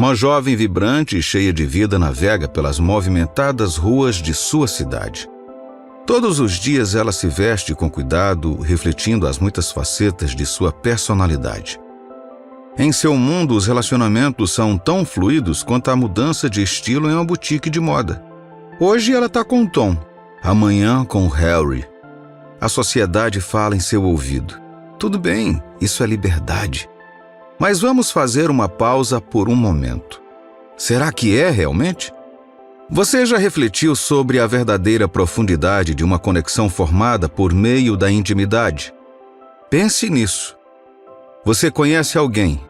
Uma jovem vibrante e cheia de vida navega pelas movimentadas ruas de sua cidade. Todos os dias ela se veste com cuidado, refletindo as muitas facetas de sua personalidade. Em seu mundo, os relacionamentos são tão fluidos quanto a mudança de estilo em uma boutique de moda. Hoje ela está com Tom, amanhã com Harry. A sociedade fala em seu ouvido. Tudo bem, isso é liberdade. Mas vamos fazer uma pausa por um momento. Será que é realmente? Você já refletiu sobre a verdadeira profundidade de uma conexão formada por meio da intimidade? Pense nisso. Você conhece alguém,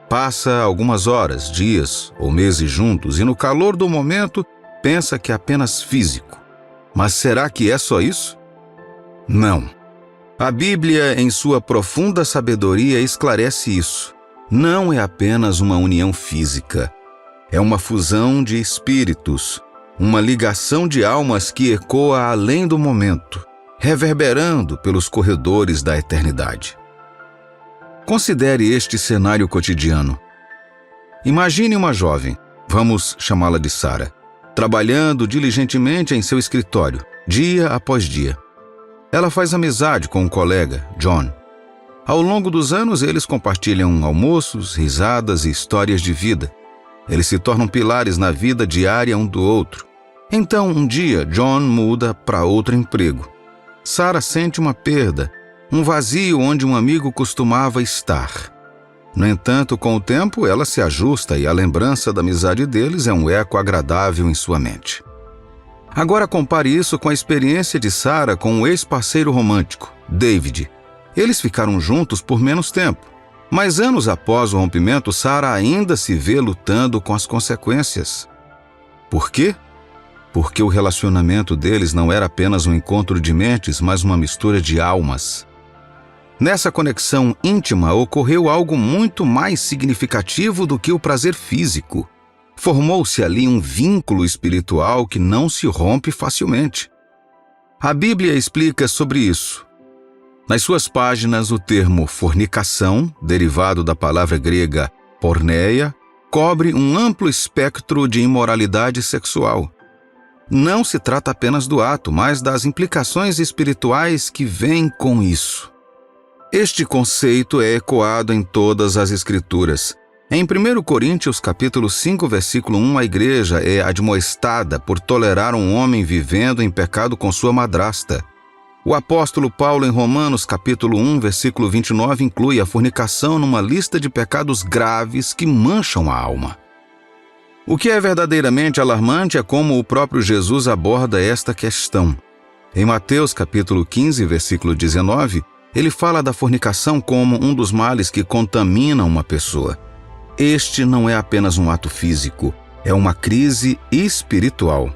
passa algumas horas, dias ou meses juntos e no calor do momento pensa que é apenas físico. Mas será que é só isso? Não. A Bíblia, em sua profunda sabedoria, esclarece isso. Não é apenas uma união física. É uma fusão de espíritos, uma ligação de almas que ecoa além do momento, reverberando pelos corredores da eternidade. Considere este cenário cotidiano. Imagine uma jovem, vamos chamá-la de Sarah, trabalhando diligentemente em seu escritório, dia após dia. Ela faz amizade com um colega, John. Ao longo dos anos, eles compartilham almoços, risadas e histórias de vida. Eles se tornam pilares na vida diária um do outro. Então, um dia, John muda para outro emprego. Sarah sente uma perda, um vazio onde um amigo costumava estar. No entanto, com o tempo, ela se ajusta e a lembrança da amizade deles é um eco agradável em sua mente. Agora compare isso com a experiência de Sarah com o ex-parceiro romântico, David. Eles ficaram juntos por menos tempo, mas anos após o rompimento, Sarah ainda se vê lutando com as consequências. Por quê? Porque o relacionamento deles não era apenas um encontro de mentes, mas uma mistura de almas. Nessa conexão íntima ocorreu algo muito mais significativo do que o prazer físico. Formou-se ali um vínculo espiritual que não se rompe facilmente. A Bíblia explica sobre isso. Nas suas páginas, o termo fornicação, derivado da palavra grega porneia, cobre um amplo espectro de imoralidade sexual. Não se trata apenas do ato, mas das implicações espirituais que vêm com isso. Este conceito é ecoado em todas as Escrituras. Em 1 Coríntios capítulo 5, versículo 1, a igreja é admoestada por tolerar um homem vivendo em pecado com sua madrasta. O apóstolo Paulo, em Romanos capítulo 1, versículo 29, inclui a fornicação numa lista de pecados graves que mancham a alma. O que é verdadeiramente alarmante é como o próprio Jesus aborda esta questão. Em Mateus capítulo 15, versículo 19, ele fala da fornicação como um dos males que contamina uma pessoa. Este não é apenas um ato físico, é uma crise espiritual.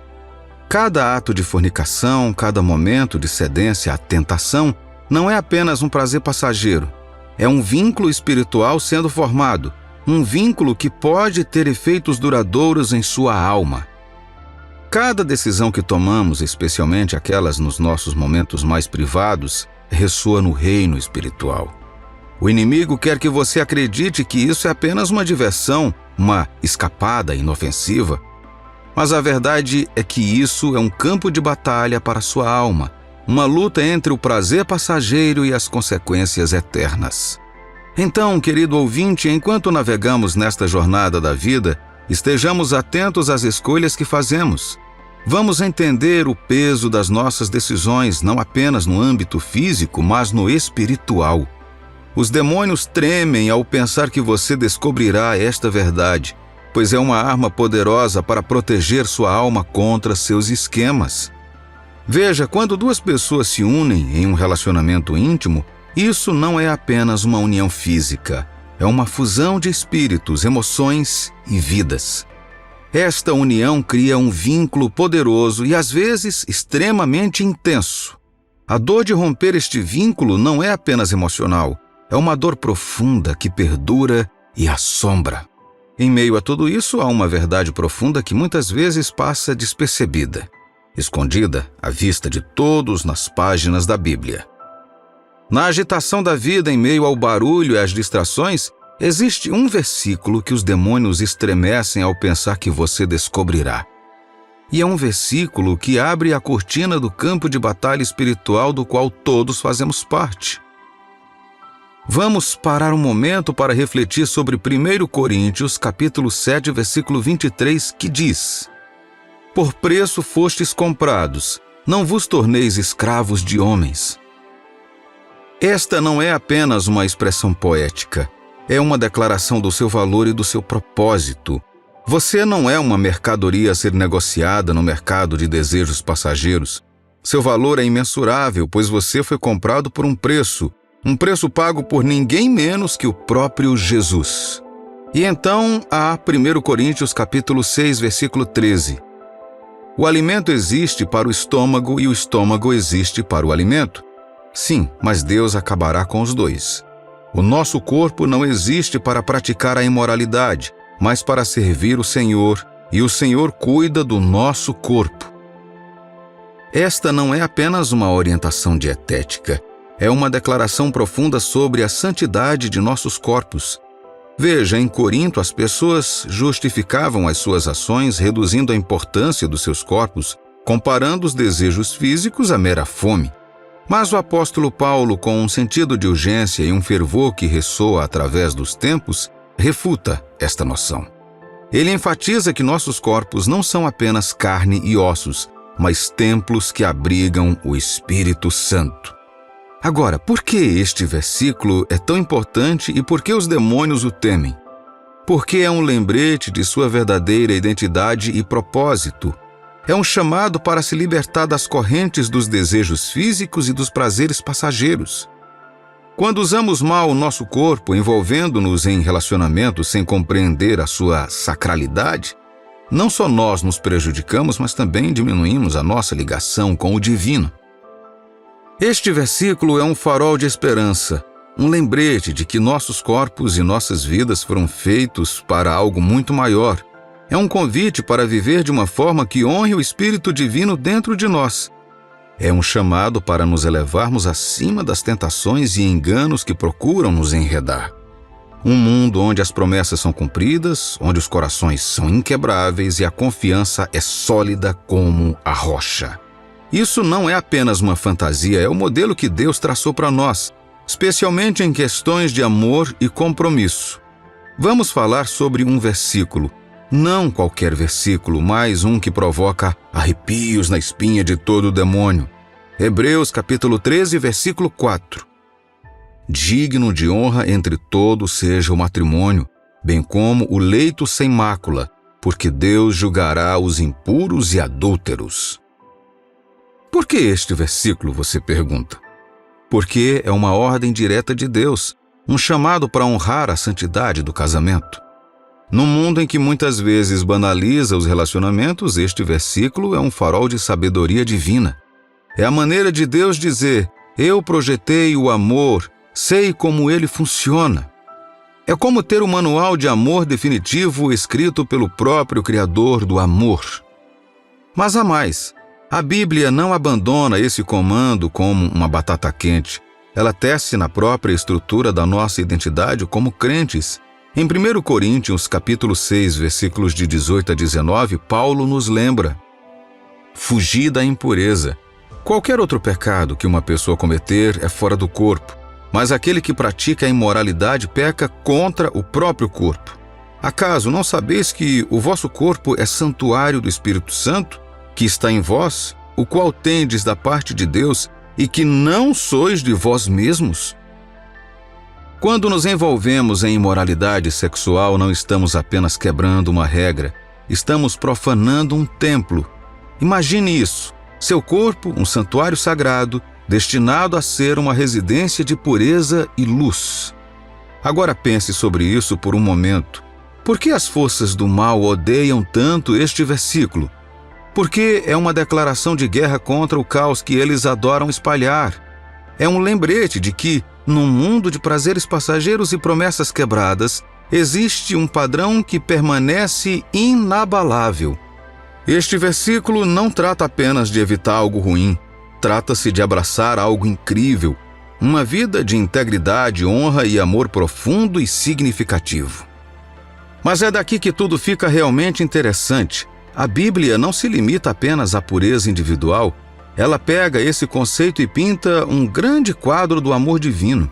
Cada ato de fornicação, cada momento de cedência à tentação, não é apenas um prazer passageiro. É um vínculo espiritual sendo formado, um vínculo que pode ter efeitos duradouros em sua alma. Cada decisão que tomamos, especialmente aquelas nos nossos momentos mais privados, ressoa no reino espiritual. O inimigo quer que você acredite que isso é apenas uma diversão, uma escapada inofensiva. Mas a verdade é que isso é um campo de batalha para sua alma, uma luta entre o prazer passageiro e as consequências eternas. Então, querido ouvinte, enquanto navegamos nesta jornada da vida, estejamos atentos às escolhas que fazemos. Vamos entender o peso das nossas decisões, não apenas no âmbito físico, mas no espiritual. Os demônios tremem ao pensar que você descobrirá esta verdade, pois é uma arma poderosa para proteger sua alma contra seus esquemas. Veja, quando duas pessoas se unem em um relacionamento íntimo, isso não é apenas uma união física, é uma fusão de espíritos, emoções e vidas. Esta união cria um vínculo poderoso e, às vezes, extremamente intenso. A dor de romper este vínculo não é apenas emocional, é uma dor profunda que perdura e assombra. Em meio a tudo isso, há uma verdade profunda que muitas vezes passa despercebida, escondida à vista de todos nas páginas da Bíblia. Na agitação da vida, em meio ao barulho e às distrações, Existe um versículo que os demônios estremecem ao pensar que você descobrirá. E é um versículo que abre a cortina do campo de batalha espiritual do qual todos fazemos parte. Vamos parar um momento para refletir sobre 1 Coríntios, capítulo 7, versículo 23, que diz: Por preço fostes comprados, não vos torneis escravos de homens. Esta não é apenas uma expressão poética, é uma declaração do seu valor e do seu propósito. Você não é uma mercadoria a ser negociada no mercado de desejos passageiros. Seu valor é imensurável, pois você foi comprado por um preço pago por ninguém menos que o próprio Jesus. E então há 1 Coríntios capítulo 6, versículo 13. O alimento existe para o estômago e o estômago existe para o alimento. Sim, mas Deus acabará com os dois. O nosso corpo não existe para praticar a imoralidade, mas para servir o Senhor, e o Senhor cuida do nosso corpo. Esta não é apenas uma orientação dietética, é uma declaração profunda sobre a santidade de nossos corpos. Veja, em Corinto as pessoas justificavam as suas ações reduzindo a importância dos seus corpos, comparando os desejos físicos à mera fome. Mas o apóstolo Paulo, com um sentido de urgência e um fervor que ressoa através dos tempos, refuta esta noção. Ele enfatiza que nossos corpos não são apenas carne e ossos, mas templos que abrigam o Espírito Santo. Agora, por que este versículo é tão importante e por que os demônios o temem? Porque é um lembrete de sua verdadeira identidade e propósito. É um chamado para se libertar das correntes dos desejos físicos e dos prazeres passageiros. Quando usamos mal o nosso corpo, envolvendo-nos em relacionamentos sem compreender a sua sacralidade, não só nós nos prejudicamos, mas também diminuímos a nossa ligação com o divino. Este versículo é um farol de esperança, um lembrete de que nossos corpos e nossas vidas foram feitos para algo muito maior. É um convite para viver de uma forma que honre o Espírito Divino dentro de nós. É um chamado para nos elevarmos acima das tentações e enganos que procuram nos enredar. Um mundo onde as promessas são cumpridas, onde os corações são inquebráveis e a confiança é sólida como a rocha. Isso não é apenas uma fantasia, é o modelo que Deus traçou para nós, especialmente em questões de amor e compromisso. Vamos falar sobre um versículo. Não qualquer versículo, mas um que provoca arrepios na espinha de todo demônio. Hebreus capítulo 13, versículo 4. Digno de honra entre todos seja o matrimônio, bem como o leito sem mácula, porque Deus julgará os impuros e adúlteros. Por que este versículo, você pergunta? Porque é uma ordem direta de Deus, um chamado para honrar a santidade do casamento. No mundo em que muitas vezes banaliza os relacionamentos, este versículo é um farol de sabedoria divina. É a maneira de Deus dizer: eu projetei o amor, sei como ele funciona. É como ter um manual de amor definitivo escrito pelo próprio Criador do amor. Mas há mais. A Bíblia não abandona esse comando como uma batata quente. Ela tece na própria estrutura da nossa identidade como crentes. Em 1 Coríntios, capítulo 6, versículos de 18 a 19, Paulo nos lembra: fugir da impureza. Qualquer outro pecado que uma pessoa cometer é fora do corpo, mas aquele que pratica a imoralidade peca contra o próprio corpo. Acaso não sabeis que o vosso corpo é santuário do Espírito Santo, que está em vós, o qual tendes da parte de Deus, e que não sois de vós mesmos? Quando nos envolvemos em imoralidade sexual, não estamos apenas quebrando uma regra, estamos profanando um templo. Imagine isso, seu corpo, um santuário sagrado, destinado a ser uma residência de pureza e luz. Agora pense sobre isso por um momento. Por que as forças do mal odeiam tanto este versículo? Porque é uma declaração de guerra contra o caos que eles adoram espalhar. É um lembrete de que, num mundo de prazeres passageiros e promessas quebradas, existe um padrão que permanece inabalável. Este versículo não trata apenas de evitar algo ruim, trata-se de abraçar algo incrível, Uma vida de integridade, honra e amor profundo e significativo. Mas é daqui que tudo fica realmente interessante. A Bíblia não se limita apenas à pureza individual. Ela pega esse conceito e pinta um grande quadro do amor divino.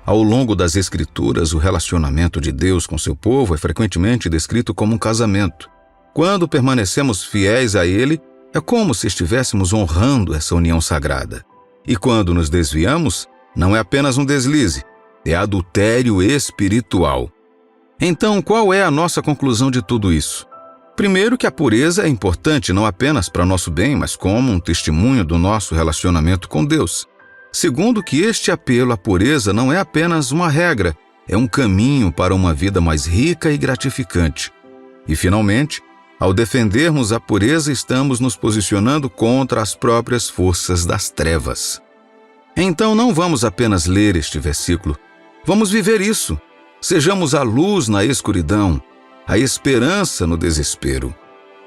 Ao longo das Escrituras, o relacionamento de Deus com seu povo é frequentemente descrito como um casamento. Quando permanecemos fiéis a Ele, é como se estivéssemos honrando essa união sagrada. E quando nos desviamos, não é apenas um deslize, é adultério espiritual. Então, qual é a nossa conclusão de tudo isso? Primeiro, que a pureza é importante não apenas para nosso bem, mas como um testemunho do nosso relacionamento com Deus. Segundo, que este apelo à pureza não é apenas uma regra, é um caminho para uma vida mais rica e gratificante. E, finalmente, ao defendermos a pureza, estamos nos posicionando contra as próprias forças das trevas. Então, não vamos apenas ler este versículo, vamos viver isso. Sejamos a luz na escuridão, a esperança no desespero.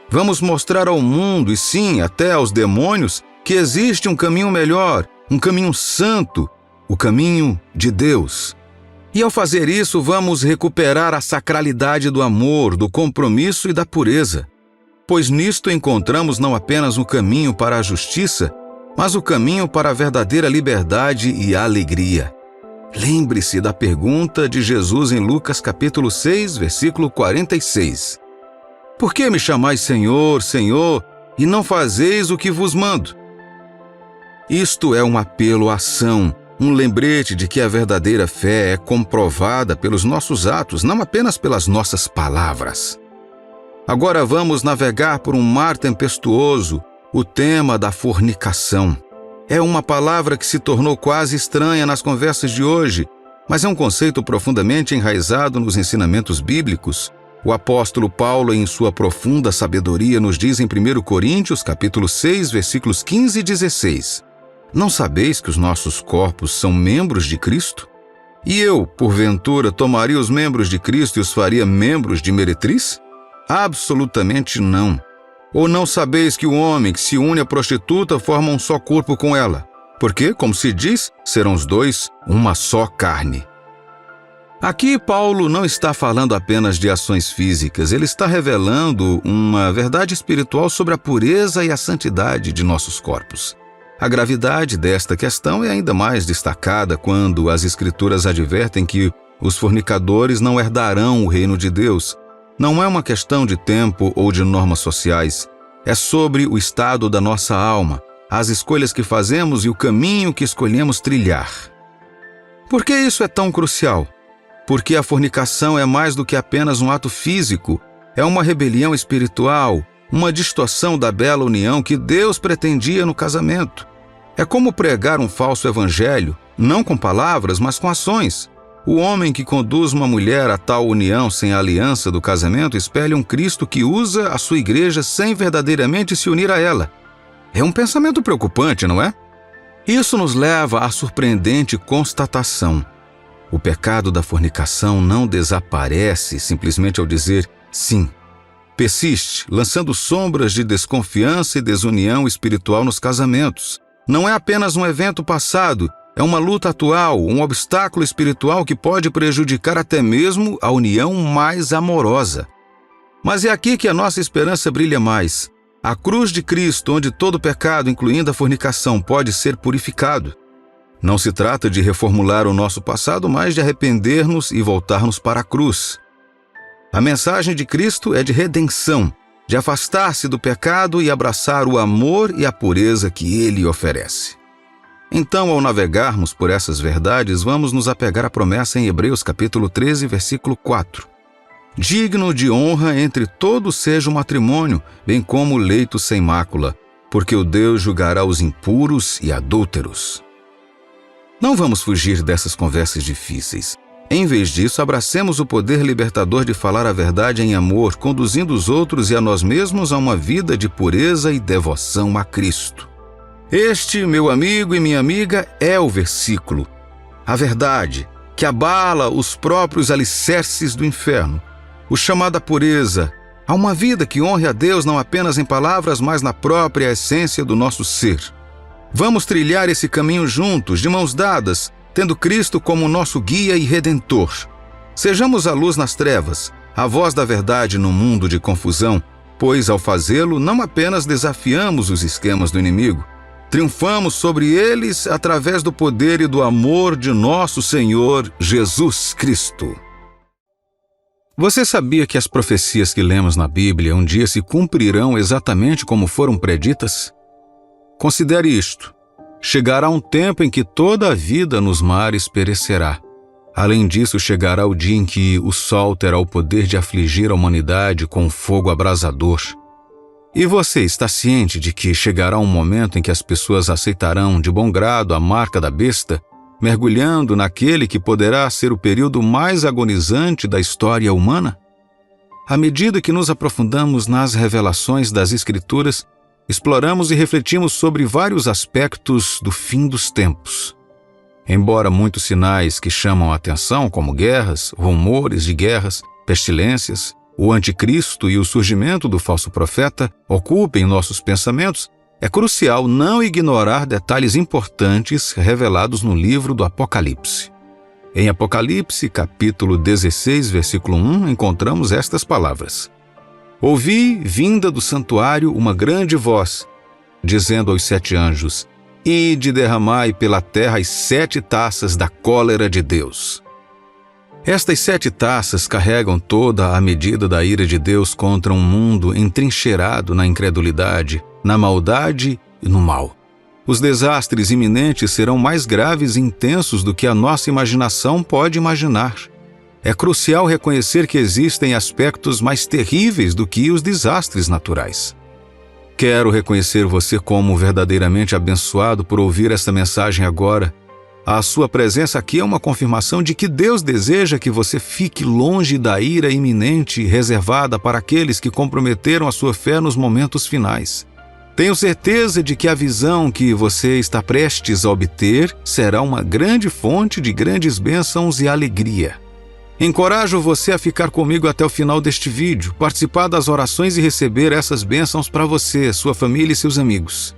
Vamos mostrar ao mundo, e sim, até aos demônios, que existe um caminho melhor, um caminho santo, o caminho de Deus. E ao fazer isso, vamos recuperar a sacralidade do amor, do compromisso e da pureza. Pois nisto encontramos não apenas o caminho para a justiça, mas o caminho para a verdadeira liberdade e alegria. Lembre-se da pergunta de Jesus em Lucas capítulo 6, versículo 46. Por que me chamais Senhor, Senhor, e não fazeis o que vos mando? Isto é um apelo à ação, um lembrete de que a verdadeira fé é comprovada pelos nossos atos, não apenas pelas nossas palavras. Agora vamos navegar por um mar tempestuoso, o tema da fornicação. É uma palavra que se tornou quase estranha nas conversas de hoje, mas é um conceito profundamente enraizado nos ensinamentos bíblicos. O apóstolo Paulo, em sua profunda sabedoria, nos diz em 1 Coríntios, capítulo 6, versículos 15 e 16: Não sabeis que os nossos corpos são membros de Cristo? E eu, porventura, tomaria os membros de Cristo e os faria membros de meretriz? Absolutamente não. Ou não sabeis que o homem que se une à prostituta forma um só corpo com ela? Porque, como se diz, serão os dois uma só carne. Aqui Paulo não está falando apenas de ações físicas, ele está revelando uma verdade espiritual sobre a pureza e a santidade de nossos corpos. A gravidade desta questão é ainda mais destacada quando as Escrituras advertem que os fornicadores não herdarão o reino de Deus. Não é uma questão de tempo ou de normas sociais. É sobre o estado da nossa alma, as escolhas que fazemos e o caminho que escolhemos trilhar. Por que isso é tão crucial? Porque a fornicação é mais do que apenas um ato físico, é uma rebelião espiritual, uma distorção da bela união que Deus pretendia no casamento. É como pregar um falso evangelho, não com palavras, mas com ações. O homem que conduz uma mulher a tal união sem a aliança do casamento espelha um Cristo que usa a sua igreja sem verdadeiramente se unir a ela. É um pensamento preocupante, não é? Isso nos leva à surpreendente constatação. O pecado da fornicação não desaparece simplesmente ao dizer sim. Persiste, lançando sombras de desconfiança e desunião espiritual nos casamentos. Não é apenas um evento passado, é uma luta atual, um obstáculo espiritual que pode prejudicar até mesmo a união mais amorosa. Mas é aqui que a nossa esperança brilha mais. A cruz de Cristo, onde todo pecado, incluindo a fornicação, pode ser purificado. Não se trata de reformular o nosso passado, mas de arrepender-nos e voltarmos para a cruz. A mensagem de Cristo é de redenção, de afastar-se do pecado e abraçar o amor e a pureza que Ele oferece. Então, ao navegarmos por essas verdades, vamos nos apegar à promessa em Hebreus capítulo 13, versículo 4. Digno de honra entre todos seja o matrimônio, bem como o leito sem mácula, porque o Deus julgará os impuros e adúlteros. Não vamos fugir dessas conversas difíceis. Em vez disso, abracemos o poder libertador de falar a verdade em amor, conduzindo os outros e a nós mesmos a uma vida de pureza e devoção a Cristo. Este, meu amigo e minha amiga, é o versículo, a verdade, que abala os próprios alicerces do inferno, o chamado à pureza, a uma vida que honre a Deus não apenas em palavras, mas na própria essência do nosso ser. Vamos trilhar esse caminho juntos, de mãos dadas, tendo Cristo como nosso guia e redentor. Sejamos a luz nas trevas, a voz da verdade no mundo de confusão, pois ao fazê-lo não apenas desafiamos os esquemas do inimigo, triunfamos sobre eles através do poder e do amor de nosso Senhor Jesus Cristo. Você sabia que as profecias que lemos na Bíblia um dia se cumprirão exatamente como foram preditas? Considere isto. Chegará um tempo em que toda a vida nos mares perecerá. Além disso, chegará o dia em que o sol terá o poder de afligir a humanidade com fogo abrasador. E você está ciente de que chegará um momento em que as pessoas aceitarão de bom grado a marca da besta, mergulhando naquele que poderá ser o período mais agonizante da história humana? À medida que nos aprofundamos nas revelações das Escrituras, exploramos e refletimos sobre vários aspectos do fim dos tempos. Embora muitos sinais que chamam a atenção, como guerras, rumores de guerras, pestilências, o anticristo e o surgimento do falso profeta ocupem nossos pensamentos, é crucial não ignorar detalhes importantes revelados no livro do Apocalipse. Em Apocalipse, capítulo 16, versículo 1, encontramos estas palavras: Ouvi, vinda do santuário, uma grande voz, dizendo aos 7 anjos: Ide derramai pela terra as 7 taças da cólera de Deus. Estas 7 taças carregam toda a medida da ira de Deus contra um mundo entrincheirado na incredulidade, na maldade e no mal. Os desastres iminentes serão mais graves e intensos do que a nossa imaginação pode imaginar. É crucial reconhecer que existem aspectos mais terríveis do que os desastres naturais. Quero reconhecer você como verdadeiramente abençoado por ouvir esta mensagem agora. A sua presença aqui é uma confirmação de que Deus deseja que você fique longe da ira iminente reservada para aqueles que comprometeram a sua fé nos momentos finais. Tenho certeza de que a visão que você está prestes a obter será uma grande fonte de grandes bênçãos e alegria. Encorajo você a ficar comigo até o final deste vídeo, participar das orações e receber essas bênçãos para você, sua família e seus amigos.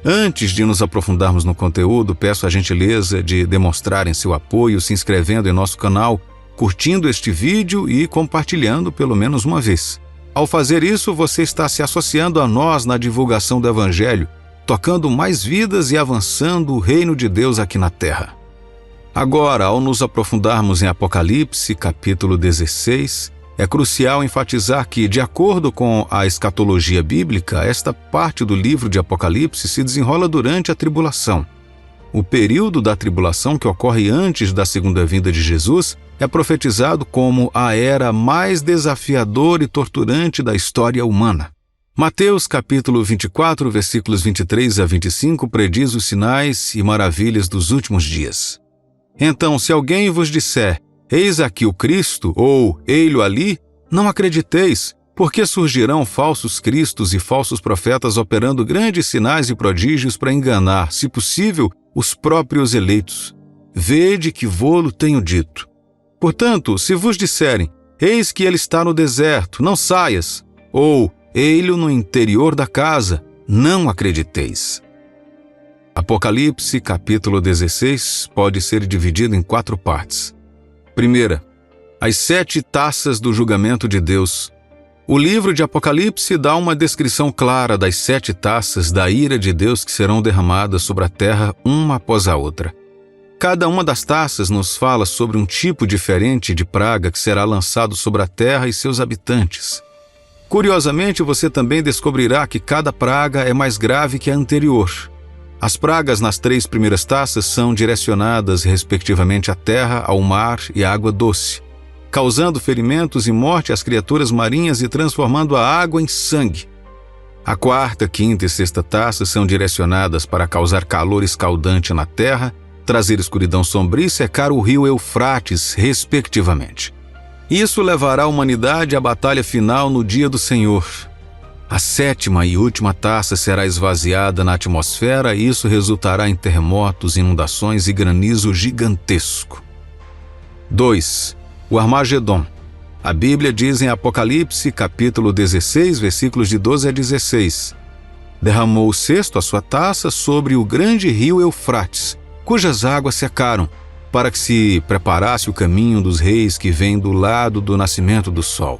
Antes de nos aprofundarmos no conteúdo, peço a gentileza de demonstrarem seu apoio se inscrevendo em nosso canal, curtindo este vídeo e compartilhando pelo menos uma vez. Ao fazer isso, você está se associando a nós na divulgação do Evangelho, tocando mais vidas e avançando o reino de Deus aqui na Terra. Agora, ao nos aprofundarmos em Apocalipse, capítulo 16, é crucial enfatizar que, de acordo com a escatologia bíblica, esta parte do livro de Apocalipse se desenrola durante a tribulação. O período da tribulação, que ocorre antes da segunda vinda de Jesus, é profetizado como a era mais desafiadora e torturante da história humana. Mateus capítulo 24, versículos 23 a 25, prediz os sinais e maravilhas dos últimos dias. Então, se alguém vos disser, eis aqui o Cristo, ou ei-lo ali, não acrediteis, porque surgirão falsos cristos e falsos profetas operando grandes sinais e prodígios para enganar, se possível, os próprios eleitos. Vede que vô-lo tenho dito. Portanto, se vos disserem, eis que ele está no deserto, não saias, ou ei-lo no interior da casa, não acrediteis. Apocalipse, capítulo 16, pode ser dividido em 4 partes. Primeira, as 7 taças do julgamento de Deus. O livro de Apocalipse dá uma descrição clara das 7 taças da ira de Deus que serão derramadas sobre a terra uma após a outra. Cada uma das taças nos fala sobre um tipo diferente de praga que será lançado sobre a terra e seus habitantes. Curiosamente, você também descobrirá que cada praga é mais grave que a anterior. As pragas nas 3 primeiras taças são direcionadas, respectivamente, à terra, ao mar e à água doce, causando ferimentos e morte às criaturas marinhas e transformando a água em sangue. A 4ª, 5ª e 6ª taças são direcionadas para causar calor escaldante na terra, trazer escuridão sombria e secar o rio Eufrates, respectivamente. Isso levará a humanidade à batalha final no dia do Senhor. A 7ª e última taça será esvaziada na atmosfera e isso resultará em terremotos, inundações e granizo gigantesco. 2. O Armagedon. A Bíblia diz em Apocalipse, capítulo 16, versículos de 12 a 16. Derramou o cesto, a sua taça, sobre o grande rio Eufrates, cujas águas secaram, para que se preparasse o caminho dos reis que vem do lado do nascimento do sol.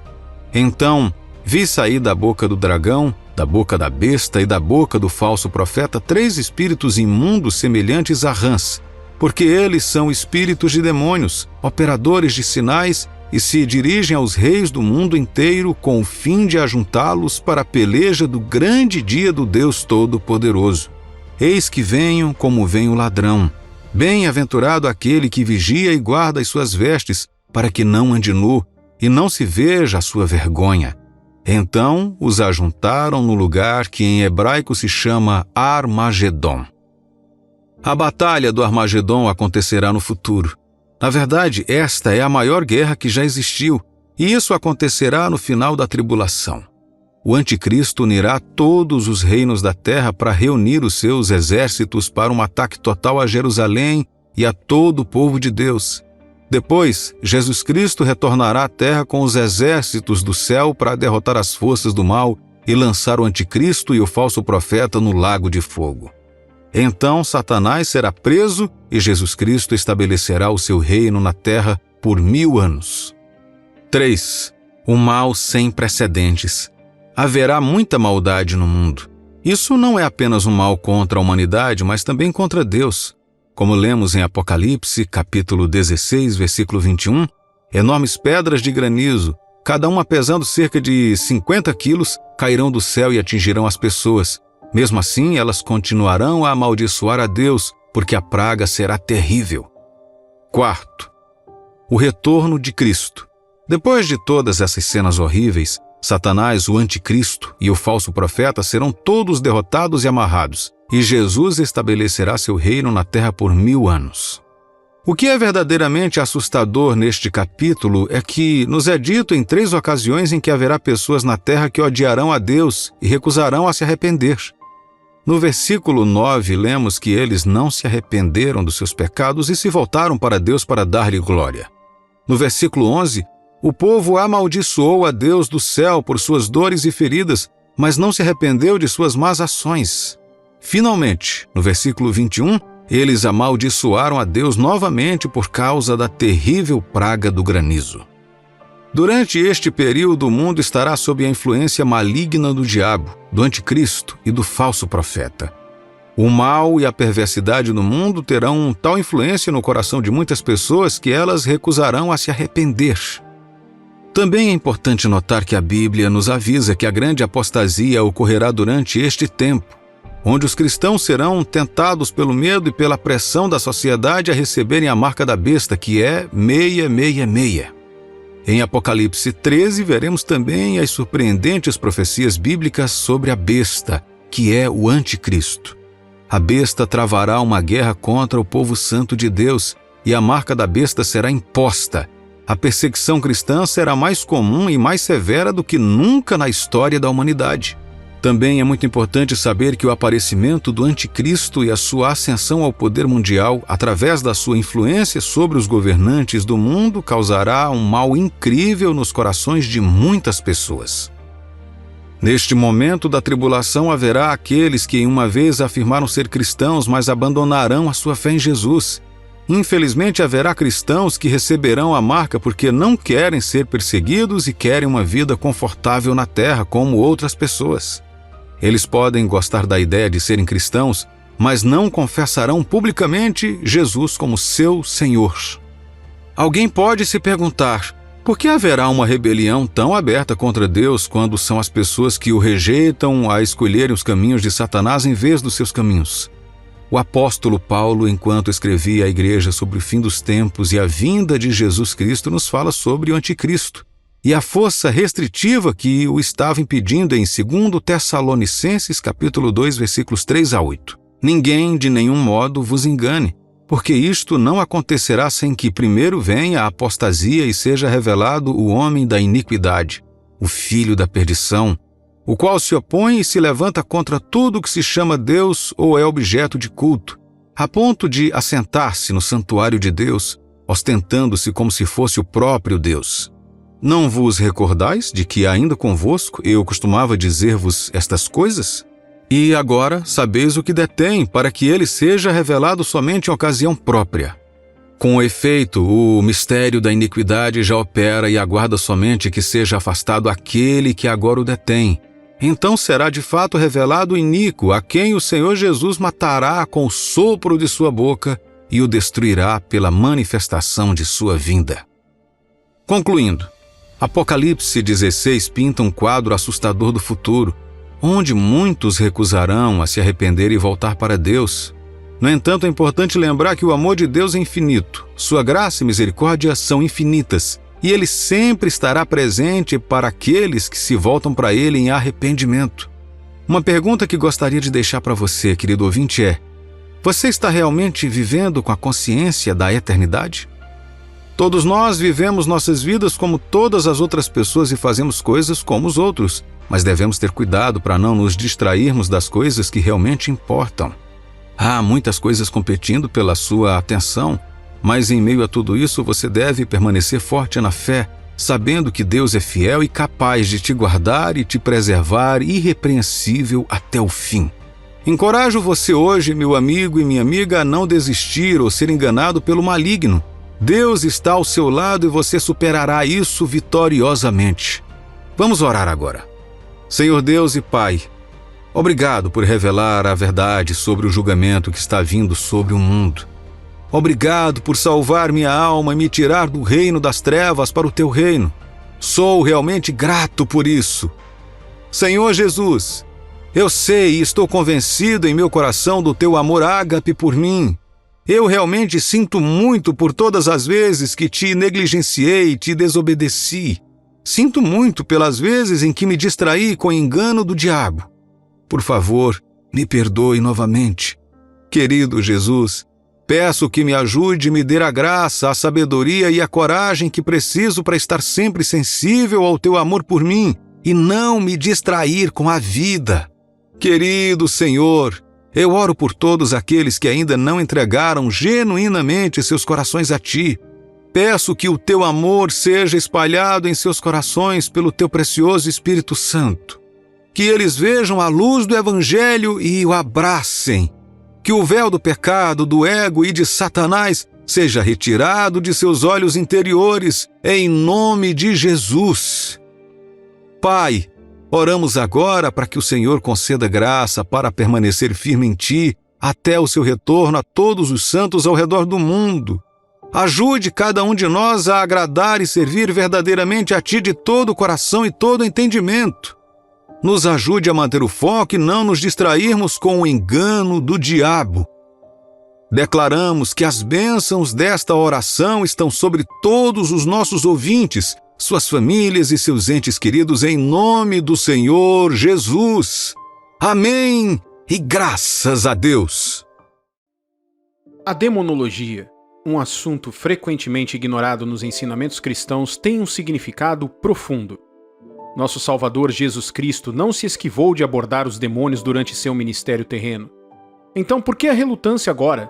Então vi sair da boca do dragão, da boca da besta e da boca do falso profeta 3 espíritos imundos semelhantes a rãs, porque eles são espíritos de demônios, operadores de sinais, e se dirigem aos reis do mundo inteiro com o fim de ajuntá-los para a peleja do grande dia do Deus Todo-Poderoso. Eis que venho como vem o ladrão. Bem-aventurado aquele que vigia e guarda as suas vestes, para que não ande nu, e não se veja a sua vergonha. Então os ajuntaram no lugar que em hebraico se chama Armagedon. A batalha do Armagedon acontecerá no futuro. Na verdade, esta é a maior guerra que já existiu, e isso acontecerá no final da tribulação. O anticristo unirá todos os reinos da terra para reunir os seus exércitos para um ataque total a Jerusalém e a todo o povo de Deus. Depois, Jesus Cristo retornará à terra com os exércitos do céu para derrotar as forças do mal e lançar o anticristo e o falso profeta no lago de fogo. Então Satanás será preso e Jesus Cristo estabelecerá o seu reino na terra por 1000 anos. 3. O mal sem precedentes. Haverá muita maldade no mundo. Isso não é apenas um mal contra a humanidade, mas também contra Deus. Como lemos em Apocalipse, capítulo 16, versículo 21, enormes pedras de granizo, cada uma pesando cerca de 50 quilos, cairão do céu e atingirão as pessoas. Mesmo assim, elas continuarão a amaldiçoar a Deus, porque a praga será terrível. 4. O retorno de Cristo. Depois de todas essas cenas horríveis, Satanás, o anticristo e o falso profeta serão todos derrotados e amarrados, e Jesus estabelecerá seu reino na terra por 1000 anos. O que é verdadeiramente assustador neste capítulo é que nos é dito em 3 ocasiões em que haverá pessoas na terra que odiarão a Deus e recusarão a se arrepender. No versículo 9, lemos que eles não se arrependeram dos seus pecados e se voltaram para Deus para dar-lhe glória. No versículo 11, o povo amaldiçoou a Deus do céu por suas dores e feridas, mas não se arrependeu de suas más ações. Finalmente, no versículo 21, eles amaldiçoaram a Deus novamente por causa da terrível praga do granizo. Durante este período, o mundo estará sob a influência maligna do diabo, do anticristo e do falso profeta. O mal e a perversidade no mundo terão tal influência no coração de muitas pessoas que elas recusarão a se arrepender. Também é importante notar que a Bíblia nos avisa que a grande apostasia ocorrerá durante este tempo, onde os cristãos serão tentados pelo medo e pela pressão da sociedade a receberem a marca da besta, que é 666. Em Apocalipse 13, veremos também as surpreendentes profecias bíblicas sobre a besta, que é o anticristo. A besta travará uma guerra contra o povo santo de Deus, e a marca da besta será imposta. A perseguição cristã será mais comum e mais severa do que nunca na história da humanidade. Também é muito importante saber que o aparecimento do anticristo e a sua ascensão ao poder mundial, através da sua influência sobre os governantes do mundo, causará um mal incrível nos corações de muitas pessoas. Neste momento da tribulação haverá aqueles que uma vez afirmaram ser cristãos, mas abandonarão a sua fé em Jesus. Infelizmente haverá cristãos que receberão a marca porque não querem ser perseguidos e querem uma vida confortável na terra como outras pessoas. Eles podem gostar da ideia de serem cristãos, mas não confessarão publicamente Jesus como seu Senhor. Alguém pode se perguntar, por que haverá uma rebelião tão aberta contra Deus quando são as pessoas que o rejeitam a escolherem os caminhos de Satanás em vez dos seus caminhos? O apóstolo Paulo, enquanto escrevia à igreja sobre o fim dos tempos e a vinda de Jesus Cristo, nos fala sobre o anticristo e a força restritiva que o estava impedindo em 2 Tessalonicenses, capítulo 2, versículos 3 a 8. Ninguém de nenhum modo vos engane, porque isto não acontecerá sem que primeiro venha a apostasia e seja revelado o homem da iniquidade, o filho da perdição, o qual se opõe e se levanta contra tudo que se chama Deus ou é objeto de culto, a ponto de assentar-se no santuário de Deus, ostentando-se como se fosse o próprio Deus. Não vos recordais de que ainda convosco eu costumava dizer-vos estas coisas? E agora sabeis o que detém, para que ele seja revelado somente em ocasião própria. Com efeito, o mistério da iniquidade já opera e aguarda somente que seja afastado aquele que agora o detém. Então será de fato revelado o iníquo, a quem o Senhor Jesus matará com o sopro de sua boca e o destruirá pela manifestação de sua vinda. Concluindo, Apocalipse 16 pinta um quadro assustador do futuro, onde muitos recusarão a se arrepender e voltar para Deus. No entanto, é importante lembrar que o amor de Deus é infinito, sua graça e misericórdia são infinitas, e Ele sempre estará presente para aqueles que se voltam para Ele em arrependimento. Uma pergunta que gostaria de deixar para você, querido ouvinte, é: você está realmente vivendo com a consciência da eternidade? Todos nós vivemos nossas vidas como todas as outras pessoas e fazemos coisas como os outros, mas devemos ter cuidado para não nos distrairmos das coisas que realmente importam. Há muitas coisas competindo pela sua atenção, mas em meio a tudo isso você deve permanecer forte na fé, sabendo que Deus é fiel e capaz de te guardar e te preservar irrepreensível até o fim. Encorajo você hoje, meu amigo e minha amiga, a não desistir ou ser enganado pelo maligno. Deus está ao seu lado e você superará isso vitoriosamente. Vamos orar agora. Senhor Deus e Pai, obrigado por revelar a verdade sobre o julgamento que está vindo sobre o mundo. Obrigado por salvar minha alma e me tirar do reino das trevas para o teu reino. Sou realmente grato por isso. Senhor Jesus, eu sei e estou convencido em meu coração do teu amor ágape por mim. Eu realmente sinto muito por todas as vezes que te negligenciei e te desobedeci. Sinto muito pelas vezes em que me distraí com o engano do diabo. Por favor, me perdoe novamente. Querido Jesus, peço que me ajude e me dê a graça, a sabedoria e a coragem que preciso para estar sempre sensível ao teu amor por mim e não me distrair com a vida. Querido Senhor, eu oro por todos aqueles que ainda não entregaram genuinamente seus corações a Ti. Peço que o Teu amor seja espalhado em seus corações pelo Teu precioso Espírito Santo. Que eles vejam a luz do Evangelho e o abracem. Que o véu do pecado, do ego e de Satanás seja retirado de seus olhos interiores, em nome de Jesus. Pai, oramos agora para que o Senhor conceda graça para permanecer firme em Ti até o Seu retorno a todos os santos ao redor do mundo. Ajude cada um de nós a agradar e servir verdadeiramente a Ti de todo o coração e todo o entendimento. Nos ajude a manter o foco e não nos distrairmos com o engano do diabo. Declaramos que as bênçãos desta oração estão sobre todos os nossos ouvintes, suas famílias e seus entes queridos, em nome do Senhor Jesus. Amém e graças a Deus. A demonologia, um assunto frequentemente ignorado nos ensinamentos cristãos, tem um significado profundo. Nosso Salvador Jesus Cristo não se esquivou de abordar os demônios durante seu ministério terreno. Então, por que a relutância agora?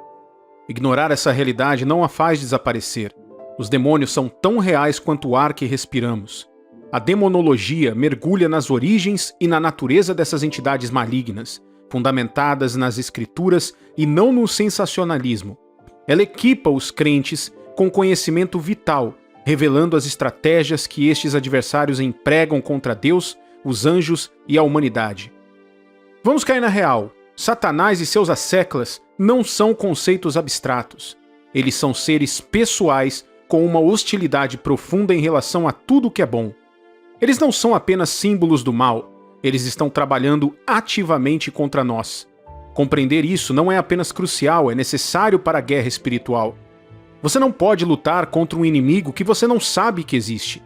Ignorar essa realidade não a faz desaparecer. Os demônios são tão reais quanto o ar que respiramos. A demonologia mergulha nas origens e na natureza dessas entidades malignas, fundamentadas nas Escrituras e não no sensacionalismo. Ela equipa os crentes com conhecimento vital, revelando as estratégias que estes adversários empregam contra Deus, os anjos e a humanidade. Vamos cair na real. Satanás e seus asseclas não são conceitos abstratos. Eles são seres pessoais com uma hostilidade profunda em relação a tudo que é bom. Eles não são apenas símbolos do mal, eles estão trabalhando ativamente contra nós. Compreender isso não é apenas crucial, é necessário para a guerra espiritual. Você não pode lutar contra um inimigo que você não sabe que existe.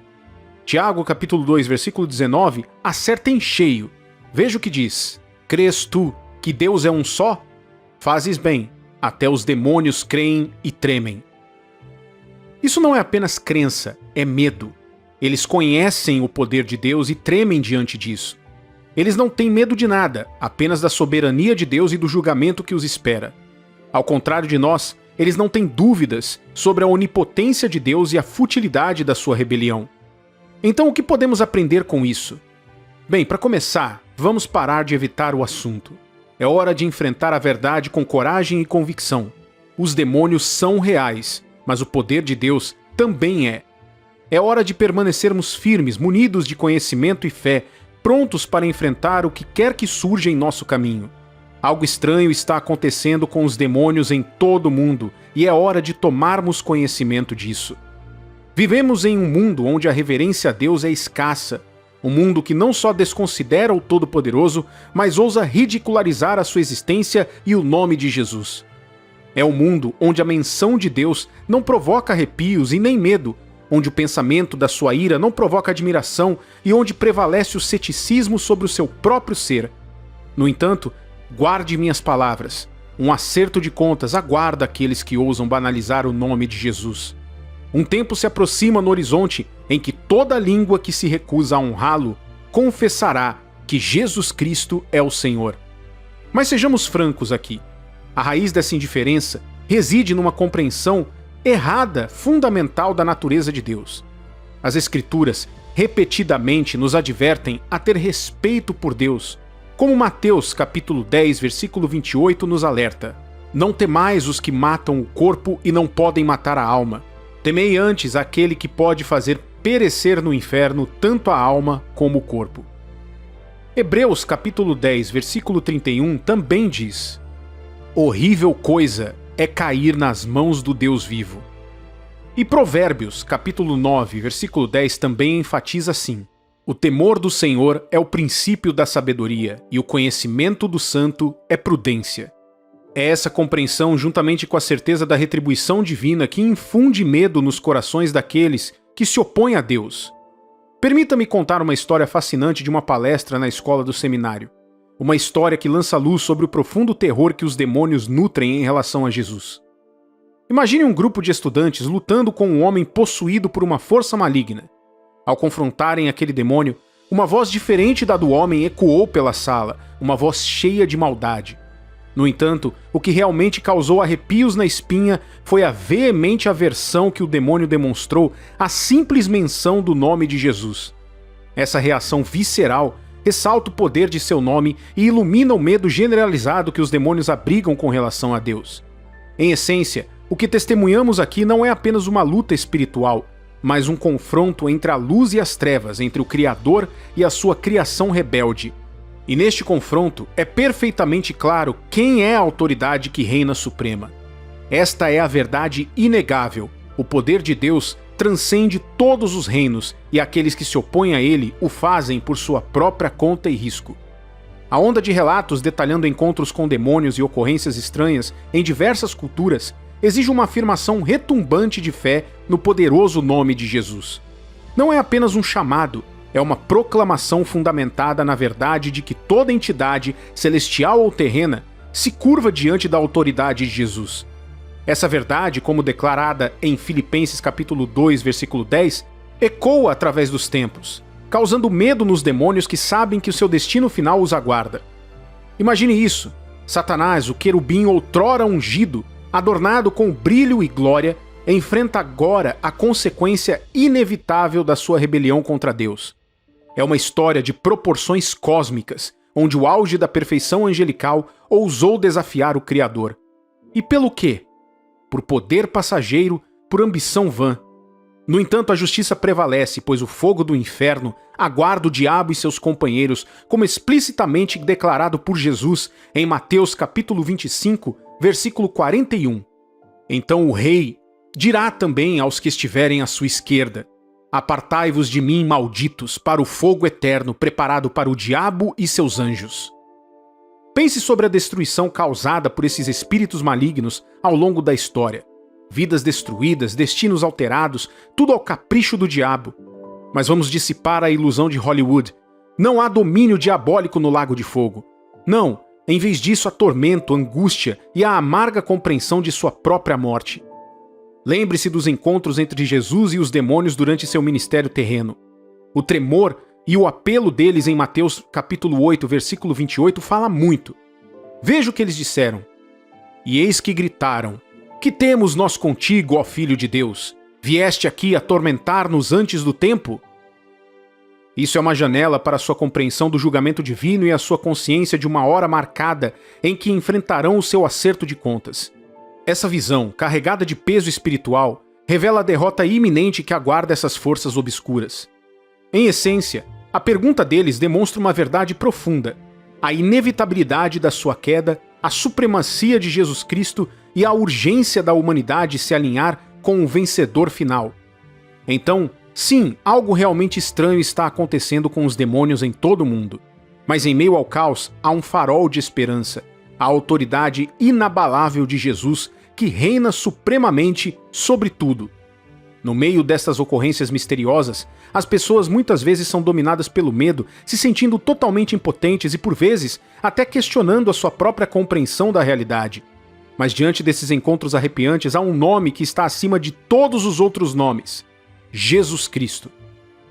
Tiago, capítulo 2, versículo 19, acerta em cheio. Veja o que diz: crês tu que Deus é um só? Fazes bem, até os demônios creem e tremem. Isso não é apenas crença, é medo. Eles conhecem o poder de Deus e tremem diante disso. Eles não têm medo de nada, apenas da soberania de Deus e do julgamento que os espera. Ao contrário de nós, eles não têm dúvidas sobre a onipotência de Deus e a futilidade da sua rebelião. Então, o que podemos aprender com isso? Bem, para começar, vamos parar de evitar o assunto. É hora de enfrentar a verdade com coragem e convicção. Os demônios são reais, mas o poder de Deus também é. É hora de permanecermos firmes, munidos de conhecimento e fé, prontos para enfrentar o que quer que surja em nosso caminho. Algo estranho está acontecendo com os demônios em todo o mundo e é hora de tomarmos conhecimento disso. Vivemos em um mundo onde a reverência a Deus é escassa, um mundo que não só desconsidera o Todo-Poderoso, mas ousa ridicularizar a sua existência e o nome de Jesus. É um mundo onde a menção de Deus não provoca arrepios e nem medo, onde o pensamento da sua ira não provoca admiração e onde prevalece o ceticismo sobre o seu próprio ser. No entanto, guarde minhas palavras. Um acerto de contas aguarda aqueles que ousam banalizar o nome de Jesus. Um tempo se aproxima no horizonte em que toda língua que se recusa a honrá-lo confessará que Jesus Cristo é o Senhor. Mas sejamos francos aqui. A raiz dessa indiferença reside numa compreensão errada, fundamental da natureza de Deus. As Escrituras repetidamente nos advertem a ter respeito por Deus, como Mateus capítulo 10, versículo 28 nos alerta: não temais os que matam o corpo e não podem matar a alma. Temei antes aquele que pode fazer perecer no inferno tanto a alma como o corpo. Hebreus capítulo 10, versículo 31 também diz: horrível coisa é cair nas mãos do Deus vivo. E Provérbios, capítulo 9, versículo 10 também enfatiza assim: o temor do Senhor é o princípio da sabedoria, e o conhecimento do santo é prudência. É essa compreensão, juntamente com a certeza da retribuição divina, que infunde medo nos corações daqueles que se opõem a Deus. Permita-me contar uma história fascinante de uma palestra na escola do seminário. Uma história que lança luz sobre o profundo terror que os demônios nutrem em relação a Jesus. Imagine um grupo de estudantes lutando com um homem possuído por uma força maligna. Ao confrontarem aquele demônio, uma voz diferente da do homem ecoou pela sala, uma voz cheia de maldade. No entanto, o que realmente causou arrepios na espinha foi a veemente aversão que o demônio demonstrou à simples menção do nome de Jesus. Essa reação visceral ressalta o poder de seu nome e ilumina o medo generalizado que os demônios abrigam com relação a Deus. Em essência, o que testemunhamos aqui não é apenas uma luta espiritual, mas um confronto entre a luz e as trevas, entre o Criador e a sua criação rebelde. E neste confronto é perfeitamente claro quem é a autoridade que reina suprema. Esta é a verdade inegável. O poder de Deus transcende todos os reinos e aqueles que se opõem a ele o fazem por sua própria conta e risco. A onda de relatos detalhando encontros com demônios e ocorrências estranhas em diversas culturas exige uma afirmação retumbante de fé no poderoso nome de Jesus. Não é apenas um chamado, é uma proclamação fundamentada na verdade de que toda entidade, celestial ou terrena, se curva diante da autoridade de Jesus. Essa verdade, como declarada em Filipenses capítulo 2, versículo 10, ecoa através dos tempos, causando medo nos demônios que sabem que o seu destino final os aguarda. Imagine isso: Satanás, o querubim outrora ungido, adornado com brilho e glória, enfrenta agora a consequência inevitável da sua rebelião contra Deus. É uma história de proporções cósmicas, onde o auge da perfeição angelical ousou desafiar o Criador. E pelo quê? Por poder passageiro, por ambição vã. No entanto, a justiça prevalece, pois o fogo do inferno aguarda o diabo e seus companheiros, como explicitamente declarado por Jesus em Mateus capítulo 25, versículo 41. Então o rei dirá também aos que estiverem à sua esquerda: apartai-vos de mim, malditos, para o fogo eterno preparado para o diabo e seus anjos. Pense sobre a destruição causada por esses espíritos malignos ao longo da história. Vidas destruídas, destinos alterados, tudo ao capricho do diabo. Mas vamos dissipar a ilusão de Hollywood. Não há domínio diabólico no Lago de Fogo. Não, em vez disso há tormento, angústia e a amarga compreensão de sua própria morte. Lembre-se dos encontros entre Jesus e os demônios durante seu ministério terreno. O tremor e o apelo deles em Mateus capítulo 8, versículo 28 fala muito. Veja o que eles disseram. E eis que gritaram: que temos nós contigo, ó Filho de Deus? Vieste aqui atormentar-nos antes do tempo? Isso é uma janela para a sua compreensão do julgamento divino e a sua consciência de uma hora marcada em que enfrentarão o seu acerto de contas. Essa visão, carregada de peso espiritual, revela a derrota iminente que aguarda essas forças obscuras. Em essência, a pergunta deles demonstra uma verdade profunda: a inevitabilidade da sua queda, a supremacia de Jesus Cristo e a urgência da humanidade se alinhar com o vencedor final. Então, sim, algo realmente estranho está acontecendo com os demônios em todo o mundo. Mas em meio ao caos, há um farol de esperança, a autoridade inabalável de Jesus que reina supremamente sobre tudo. No meio destas ocorrências misteriosas, as pessoas muitas vezes são dominadas pelo medo, se sentindo totalmente impotentes e, por vezes, até questionando a sua própria compreensão da realidade. Mas diante desses encontros arrepiantes, há um nome que está acima de todos os outros nomes: Jesus Cristo.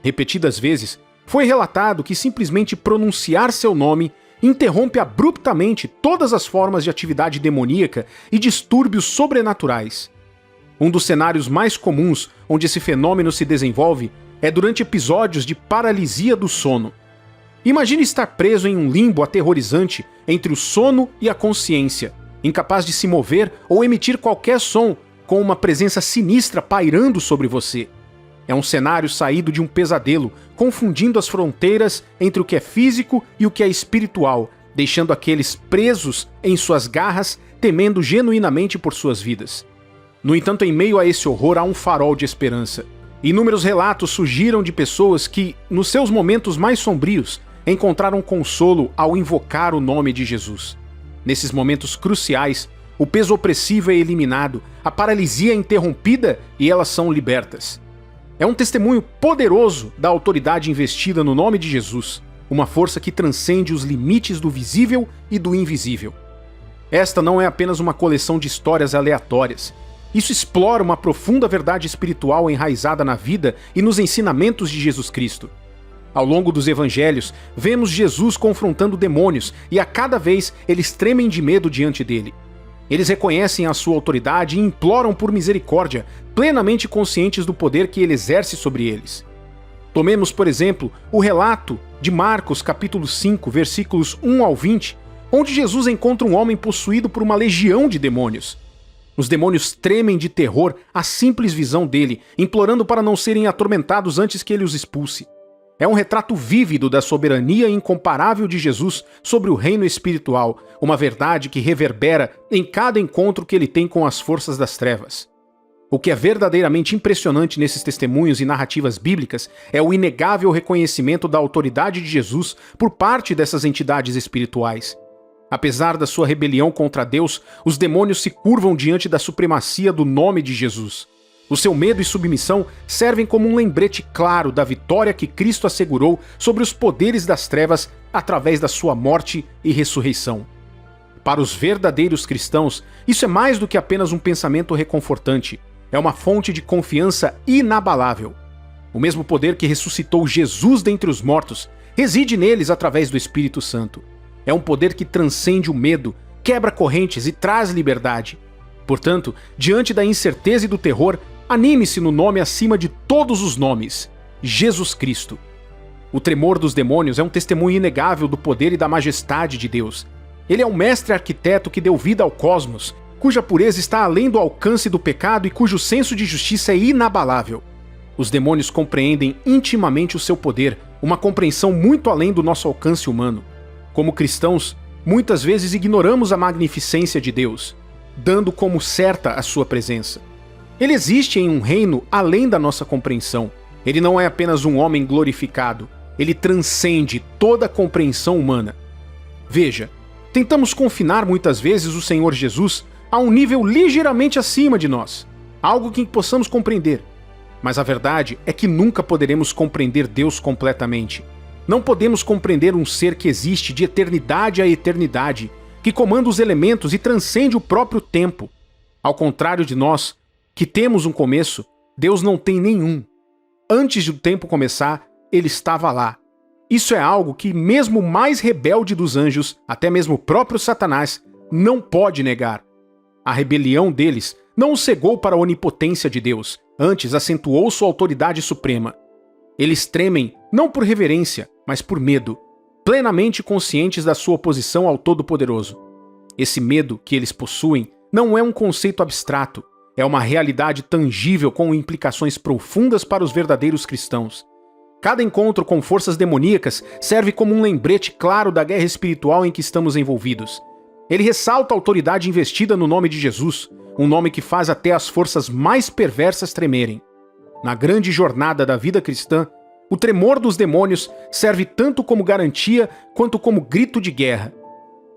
Repetidas vezes, foi relatado que simplesmente pronunciar seu nome interrompe abruptamente todas as formas de atividade demoníaca e distúrbios sobrenaturais. Um dos cenários mais comuns onde esse fenômeno se desenvolve é durante episódios de paralisia do sono. Imagine estar preso em um limbo aterrorizante entre o sono e a consciência, incapaz de se mover ou emitir qualquer som, com uma presença sinistra pairando sobre você. É um cenário saído de um pesadelo, confundindo as fronteiras entre o que é físico e o que é espiritual, deixando aqueles presos em suas garras, temendo genuinamente por suas vidas. No entanto, em meio a esse horror há um farol de esperança. Inúmeros relatos surgiram de pessoas que, nos seus momentos mais sombrios, encontraram consolo ao invocar o nome de Jesus. Nesses momentos cruciais, o peso opressivo é eliminado, a paralisia é interrompida e elas são libertas. É um testemunho poderoso da autoridade investida no nome de Jesus, uma força que transcende os limites do visível e do invisível. Esta não é apenas uma coleção de histórias aleatórias. Isso explora uma profunda verdade espiritual enraizada na vida e nos ensinamentos de Jesus Cristo. Ao longo dos evangelhos, vemos Jesus confrontando demônios e a cada vez eles tremem de medo diante dele. Eles reconhecem a sua autoridade e imploram por misericórdia, plenamente conscientes do poder que ele exerce sobre eles. Tomemos, por exemplo, o relato de Marcos, capítulo 5, versículos 1 ao 20, onde Jesus encontra um homem possuído por uma legião de demônios. Os demônios tremem de terror à simples visão dele, implorando para não serem atormentados antes que ele os expulse. É um retrato vívido da soberania incomparável de Jesus sobre o reino espiritual, uma verdade que reverbera em cada encontro que ele tem com as forças das trevas. O que é verdadeiramente impressionante nesses testemunhos e narrativas bíblicas é o inegável reconhecimento da autoridade de Jesus por parte dessas entidades espirituais. Apesar da sua rebelião contra Deus, os demônios se curvam diante da supremacia do nome de Jesus. O seu medo e submissão servem como um lembrete claro da vitória que Cristo assegurou sobre os poderes das trevas através da sua morte e ressurreição. Para os verdadeiros cristãos, isso é mais do que apenas um pensamento reconfortante. É uma fonte de confiança inabalável. O mesmo poder que ressuscitou Jesus dentre os mortos reside neles através do Espírito Santo. É um poder que transcende o medo, quebra correntes e traz liberdade. Portanto, diante da incerteza e do terror, anime-se no nome acima de todos os nomes: Jesus Cristo. O tremor dos demônios é um testemunho inegável do poder e da majestade de Deus. Ele é o mestre arquiteto que deu vida ao cosmos, cuja pureza está além do alcance do pecado e cujo senso de justiça é inabalável. Os demônios compreendem intimamente o seu poder, uma compreensão muito além do nosso alcance humano. Como cristãos, muitas vezes ignoramos a magnificência de Deus, dando como certa a sua presença. Ele existe em um reino além da nossa compreensão. Ele não é apenas um homem glorificado. Ele transcende toda a compreensão humana. Veja, tentamos confinar muitas vezes o Senhor Jesus a um nível ligeiramente acima de nós, algo que possamos compreender. Mas a verdade é que nunca poderemos compreender Deus completamente. Não podemos compreender um ser que existe de eternidade a eternidade, que comanda os elementos e transcende o próprio tempo. Ao contrário de nós, que temos um começo, Deus não tem nenhum. Antes do tempo começar, ele estava lá. Isso é algo que mesmo o mais rebelde dos anjos, até mesmo o próprio Satanás, não pode negar. A rebelião deles não o cegou para a onipotência de Deus, antes acentuou sua autoridade suprema. Eles tremem não por reverência, mas por medo, plenamente conscientes da sua oposição ao Todo-Poderoso. Esse medo que eles possuem não é um conceito abstrato, é uma realidade tangível com implicações profundas para os verdadeiros cristãos. Cada encontro com forças demoníacas serve como um lembrete claro da guerra espiritual em que estamos envolvidos. Ele ressalta a autoridade investida no nome de Jesus, um nome que faz até as forças mais perversas tremerem. Na grande jornada da vida cristã, o tremor dos demônios serve tanto como garantia quanto como grito de guerra.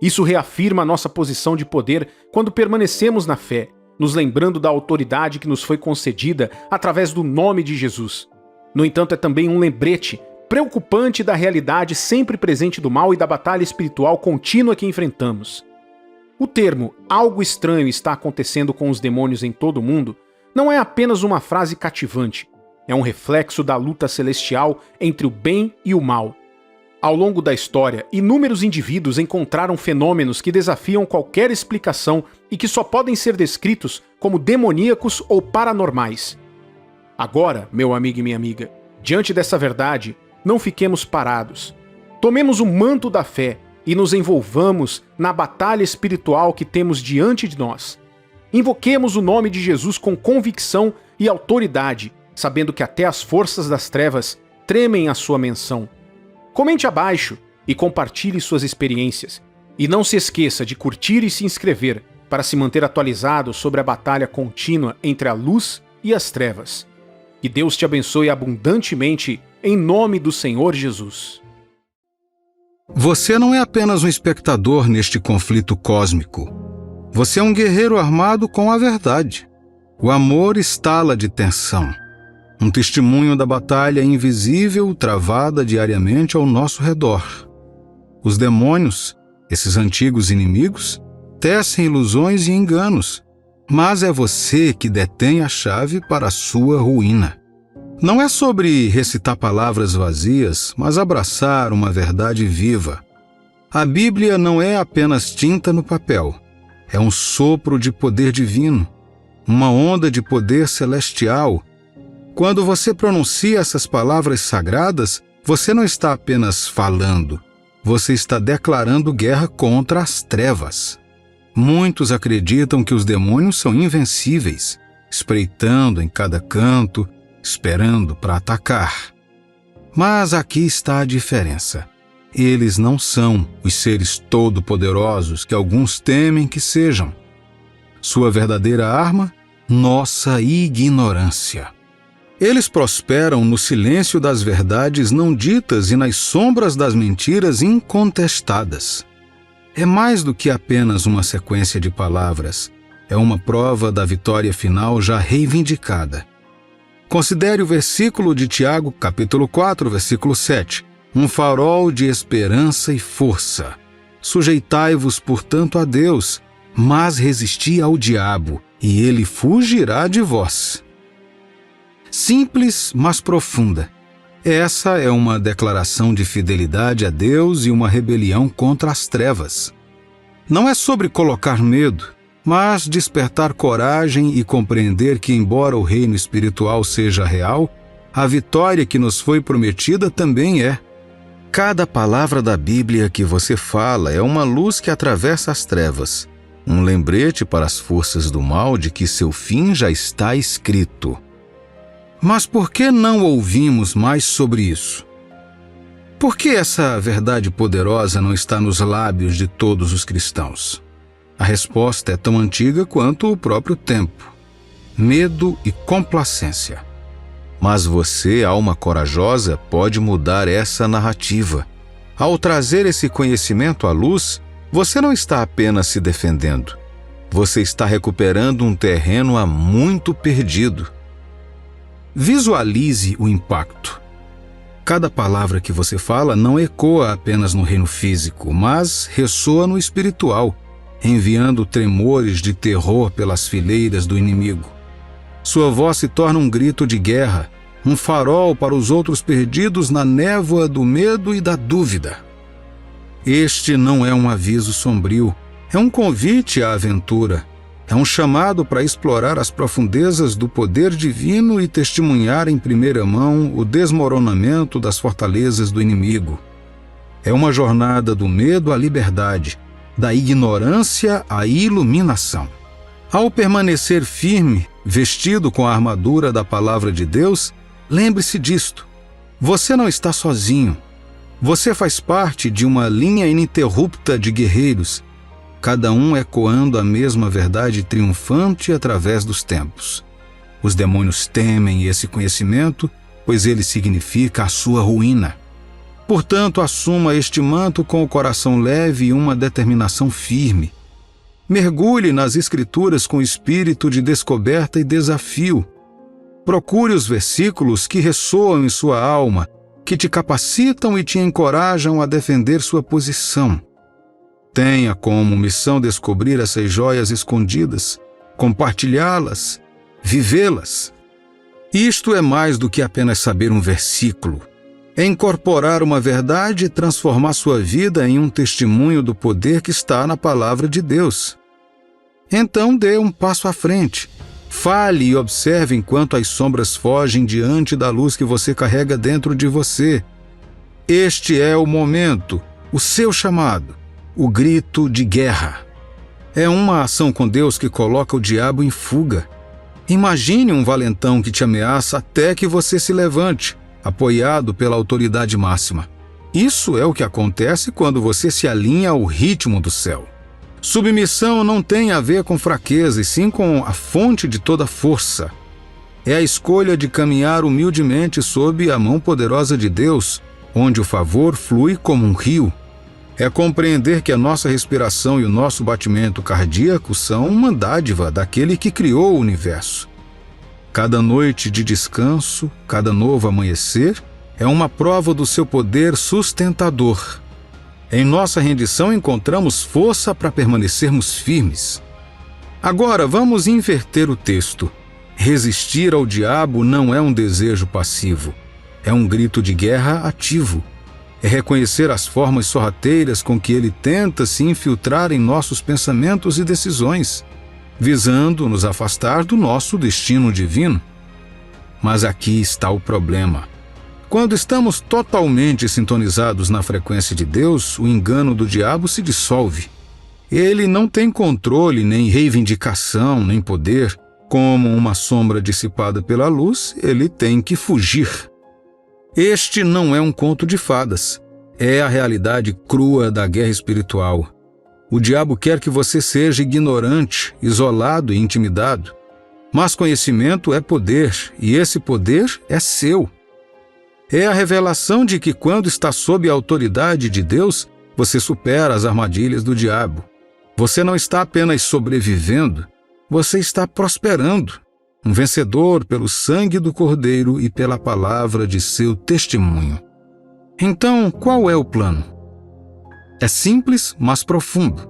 Isso reafirma a nossa posição de poder quando permanecemos na fé, nos lembrando da autoridade que nos foi concedida através do nome de Jesus. No entanto, é também um lembrete preocupante da realidade sempre presente do mal e da batalha espiritual contínua que enfrentamos. O termo "algo estranho está acontecendo com os demônios em todo o mundo" não é apenas uma frase cativante, é um reflexo da luta celestial entre o bem e o mal. Ao longo da história, inúmeros indivíduos encontraram fenômenos que desafiam qualquer explicação e que só podem ser descritos como demoníacos ou paranormais. Agora, meu amigo e minha amiga, diante dessa verdade, não fiquemos parados. Tomemos o manto da fé e nos envolvamos na batalha espiritual que temos diante de nós. Invoquemos o nome de Jesus com convicção e autoridade, sabendo que até as forças das trevas tremem à sua menção. Comente abaixo e compartilhe suas experiências. E não se esqueça de curtir e se inscrever para se manter atualizado sobre a batalha contínua entre a luz e as trevas. Que Deus te abençoe abundantemente em nome do Senhor Jesus. Você não é apenas um espectador neste conflito cósmico. Você é um guerreiro armado com a verdade. O amor estala de tensão. Um testemunho da batalha invisível travada diariamente ao nosso redor. Os demônios, esses antigos inimigos, tecem ilusões e enganos, mas é você que detém a chave para a sua ruína. Não é sobre recitar palavras vazias, mas abraçar uma verdade viva. A Bíblia não é apenas tinta no papel. É um sopro de poder divino, uma onda de poder celestial. Quando você pronuncia essas palavras sagradas, você não está apenas falando, você está declarando guerra contra as trevas. Muitos acreditam que os demônios são invencíveis, espreitando em cada canto, esperando para atacar. Mas aqui está a diferença. Eles não são os seres todo-poderosos que alguns temem que sejam. Sua verdadeira arma? Nossa ignorância. Eles prosperam no silêncio das verdades não ditas e nas sombras das mentiras incontestadas. É mais do que apenas uma sequência de palavras. É uma prova da vitória final já reivindicada. Considere o versículo de Tiago, capítulo 4, versículo 7. Um farol de esperança e força. Sujeitai-vos, portanto, a Deus, mas resisti ao diabo, e ele fugirá de vós. Simples, mas profunda. Essa é uma declaração de fidelidade a Deus e uma rebelião contra as trevas. Não é sobre colocar medo, mas despertar coragem e compreender que, embora o reino espiritual seja real, a vitória que nos foi prometida também é. Cada palavra da Bíblia que você fala é uma luz que atravessa as trevas, um lembrete para as forças do mal de que seu fim já está escrito. Mas por que não ouvimos mais sobre isso? Por que essa verdade poderosa não está nos lábios de todos os cristãos? A resposta é tão antiga quanto o próprio tempo: medo e complacência. Mas você, alma corajosa, pode mudar essa narrativa. Ao trazer esse conhecimento à luz, você não está apenas se defendendo. Você está recuperando um terreno há muito perdido. Visualize o impacto. Cada palavra que você fala não ecoa apenas no reino físico, mas ressoa no espiritual, enviando tremores de terror pelas fileiras do inimigo. Sua voz se torna um grito de guerra, um farol para os outros perdidos na névoa do medo e da dúvida. Este não é um aviso sombrio, é um convite à aventura. É um chamado para explorar as profundezas do poder divino e testemunhar em primeira mão o desmoronamento das fortalezas do inimigo. É uma jornada do medo à liberdade, da ignorância à iluminação. Ao permanecer firme, vestido com a armadura da palavra de Deus, lembre-se disto: você não está sozinho. Você faz parte de uma linha ininterrupta de guerreiros, cada um ecoando a mesma verdade triunfante através dos tempos. Os demônios temem esse conhecimento, pois ele significa a sua ruína. Portanto, assuma este manto com o coração leve e uma determinação firme. Mergulhe nas Escrituras com espírito de descoberta e desafio. Procure os versículos que ressoam em sua alma, que te capacitam e te encorajam a defender sua posição. Tenha como missão descobrir essas joias escondidas, compartilhá-las, vivê-las. Isto é mais do que apenas saber um versículo. É incorporar uma verdade e transformar sua vida em um testemunho do poder que está na palavra de Deus. Então dê um passo à frente. Fale e observe enquanto as sombras fogem diante da luz que você carrega dentro de você. Este é o momento, o seu chamado, o grito de guerra. É uma ação com Deus que coloca o diabo em fuga. Imagine um valentão que te ameaça até que você se levante, apoiado pela autoridade máxima. Isso é o que acontece quando você se alinha ao ritmo do céu. Submissão não tem a ver com fraqueza, e sim com a fonte de toda força. É a escolha de caminhar humildemente sob a mão poderosa de Deus, onde o favor flui como um rio. É compreender que a nossa respiração e o nosso batimento cardíaco são uma dádiva daquele que criou o universo. Cada noite de descanso, cada novo amanhecer, é uma prova do seu poder sustentador. Em nossa rendição encontramos força para permanecermos firmes. Agora vamos inverter o texto. Resistir ao diabo não é um desejo passivo, é um grito de guerra ativo. É reconhecer as formas sorrateiras com que ele tenta se infiltrar em nossos pensamentos e decisões, visando nos afastar do nosso destino divino. Mas aqui está o problema. Quando estamos totalmente sintonizados na frequência de Deus, o engano do diabo se dissolve. Ele não tem controle, nem reivindicação, nem poder. Como uma sombra dissipada pela luz, ele tem que fugir. Este não é um conto de fadas. É a realidade crua da guerra espiritual. O diabo quer que você seja ignorante, isolado e intimidado. Mas conhecimento é poder, e esse poder é seu. É a revelação de que quando está sob a autoridade de Deus, você supera as armadilhas do diabo. Você não está apenas sobrevivendo, você está prosperando. Um vencedor pelo sangue do Cordeiro e pela palavra de seu testemunho. Então, qual é o plano? É simples, mas profundo.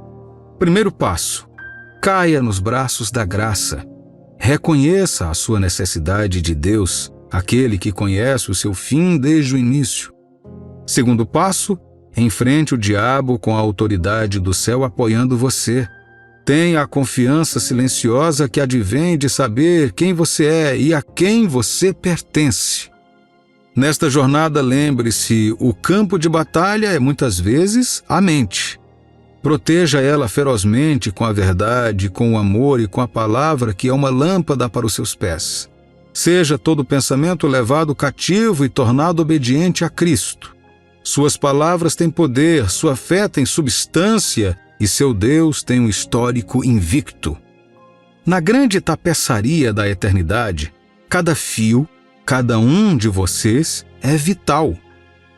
Primeiro passo: caia nos braços da graça. Reconheça a sua necessidade de Deus, aquele que conhece o seu fim desde o início. Segundo passo: enfrente o diabo com a autoridade do céu apoiando você. Tenha a confiança silenciosa que advém de saber quem você é e a quem você pertence. Nesta jornada, lembre-se, o campo de batalha é muitas vezes a mente. Proteja ela ferozmente com a verdade, com o amor e com a palavra que é uma lâmpada para os seus pés. Seja todo pensamento levado cativo e tornado obediente a Cristo. Suas palavras têm poder, sua fé tem substância e seu Deus tem um histórico invicto. Na grande tapeçaria da eternidade, cada fio, cada um de vocês é vital.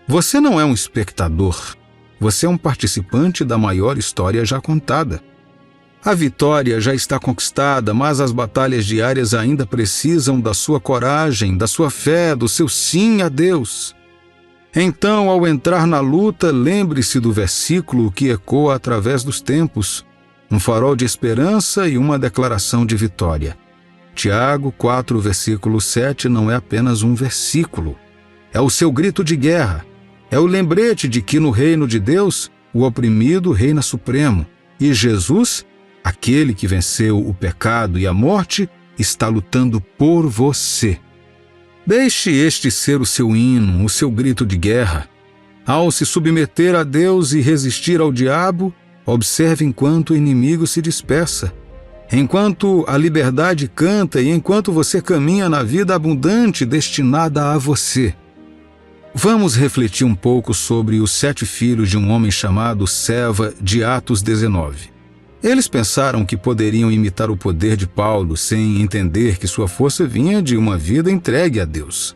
Você não é um espectador, você é um participante da maior história já contada. A vitória já está conquistada, mas as batalhas diárias ainda precisam da sua coragem, da sua fé, do seu sim a Deus. Então, ao entrar na luta, lembre-se do versículo que ecoa através dos tempos, um farol de esperança e uma declaração de vitória. Tiago 4, versículo 7 não é apenas um versículo. É o seu grito de guerra. É o lembrete de que no reino de Deus, o oprimido reina supremo e Jesus Aquele que venceu o pecado e a morte está lutando por você. Deixe este ser o seu hino, o seu grito de guerra. Ao se submeter a Deus e resistir ao diabo, observe enquanto o inimigo se dispersa. Enquanto a liberdade canta e enquanto você caminha na vida abundante destinada a você. Vamos refletir um pouco sobre os 7 filhos de um homem chamado Seva, de Atos 19. Eles pensaram que poderiam imitar o poder de Paulo sem entender que sua força vinha de uma vida entregue a Deus.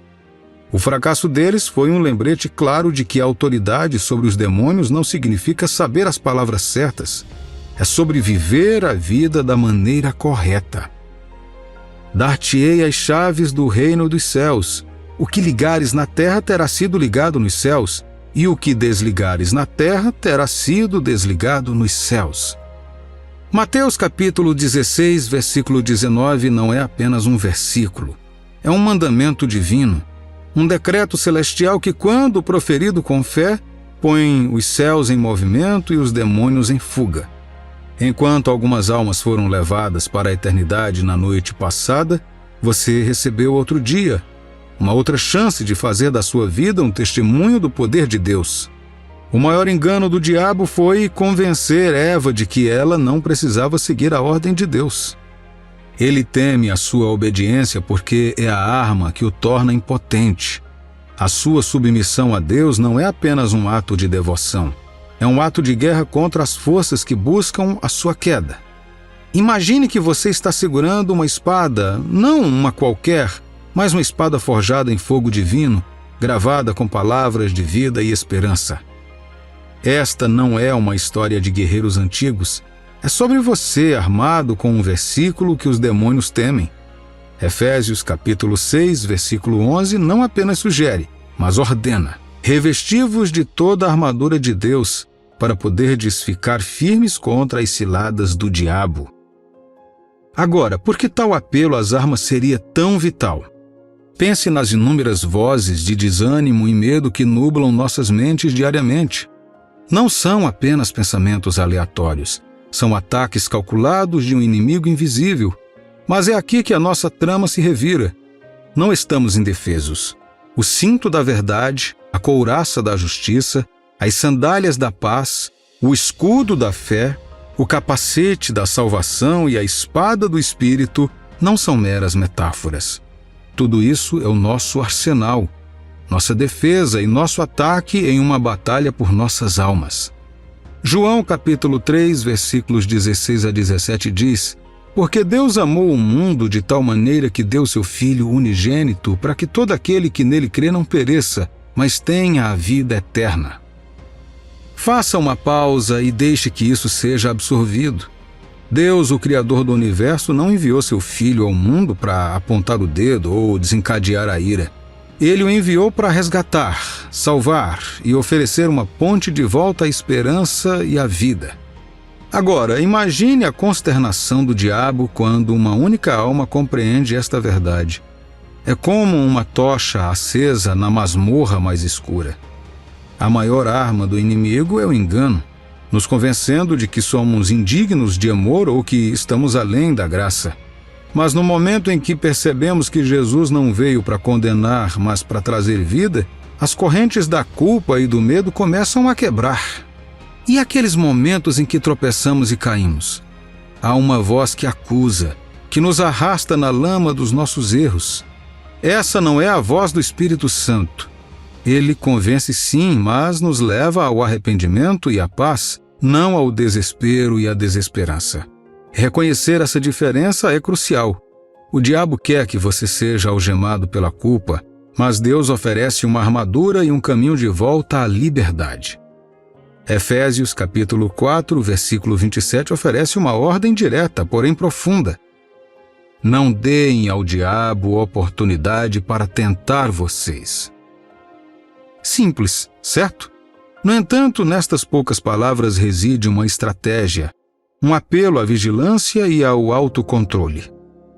O fracasso deles foi um lembrete claro de que a autoridade sobre os demônios não significa saber as palavras certas. É sobre viver a vida da maneira correta. Dar-te-ei as chaves do reino dos céus. O que ligares na terra terá sido ligado nos céus, e o que desligares na terra terá sido desligado nos céus. Mateus capítulo 16, versículo 19 não é apenas um versículo. É um mandamento divino, um decreto celestial que, quando proferido com fé, põe os céus em movimento e os demônios em fuga. Enquanto algumas almas foram levadas para a eternidade na noite passada, você recebeu outro dia, uma outra chance de fazer da sua vida um testemunho do poder de Deus. O maior engano do diabo foi convencer Eva de que ela não precisava seguir a ordem de Deus. Ele teme a sua obediência porque é a arma que o torna impotente. A sua submissão a Deus não é apenas um ato de devoção. É um ato de guerra contra as forças que buscam a sua queda. Imagine que você está segurando uma espada, não uma qualquer, mas uma espada forjada em fogo divino, gravada com palavras de vida e esperança. Esta não é uma história de guerreiros antigos. É sobre você armado com um versículo que os demônios temem. Efésios capítulo 6, versículo 11 não apenas sugere, mas ordena: revesti-vos de toda a armadura de Deus, para poderdes ficar firmes contra as ciladas do diabo. Agora, por que tal apelo às armas seria tão vital? Pense nas inúmeras vozes de desânimo e medo que nublam nossas mentes diariamente. Não são apenas pensamentos aleatórios, são ataques calculados de um inimigo invisível. Mas é aqui que a nossa trama se revira. Não estamos indefesos. O cinto da verdade, a couraça da justiça, as sandálias da paz, o escudo da fé, o capacete da salvação e a espada do Espírito não são meras metáforas. Tudo isso é o nosso arsenal, nossa defesa e nosso ataque em uma batalha por nossas almas. João capítulo 3, versículos 16 a 17 diz: porque Deus amou o mundo de tal maneira que deu seu Filho unigênito para que todo aquele que nele crê não pereça, mas tenha a vida eterna. Faça uma pausa e deixe que isso seja absorvido. Deus, o Criador do universo, não enviou seu Filho ao mundo para apontar o dedo ou desencadear a ira. Ele o enviou para resgatar, salvar e oferecer uma ponte de volta à esperança e à vida. Agora, imagine a consternação do diabo quando uma única alma compreende esta verdade. É como uma tocha acesa na masmorra mais escura. A maior arma do inimigo é o engano, nos convencendo de que somos indignos de amor ou que estamos além da graça. Mas no momento em que percebemos que Jesus não veio para condenar, mas para trazer vida, as correntes da culpa e do medo começam a quebrar. E aqueles momentos em que tropeçamos e caímos? Há uma voz que acusa, que nos arrasta na lama dos nossos erros. Essa não é a voz do Espírito Santo. Ele convence sim, mas nos leva ao arrependimento e à paz, não ao desespero e à desesperança. Reconhecer essa diferença é crucial. O diabo quer que você seja algemado pela culpa, mas Deus oferece uma armadura e um caminho de volta à liberdade. Efésios capítulo 4, versículo 27 oferece uma ordem direta, porém profunda. Não deem ao diabo oportunidade para tentar vocês. Simples, certo? No entanto, nestas poucas palavras reside uma estratégia, um apelo à vigilância e ao autocontrole.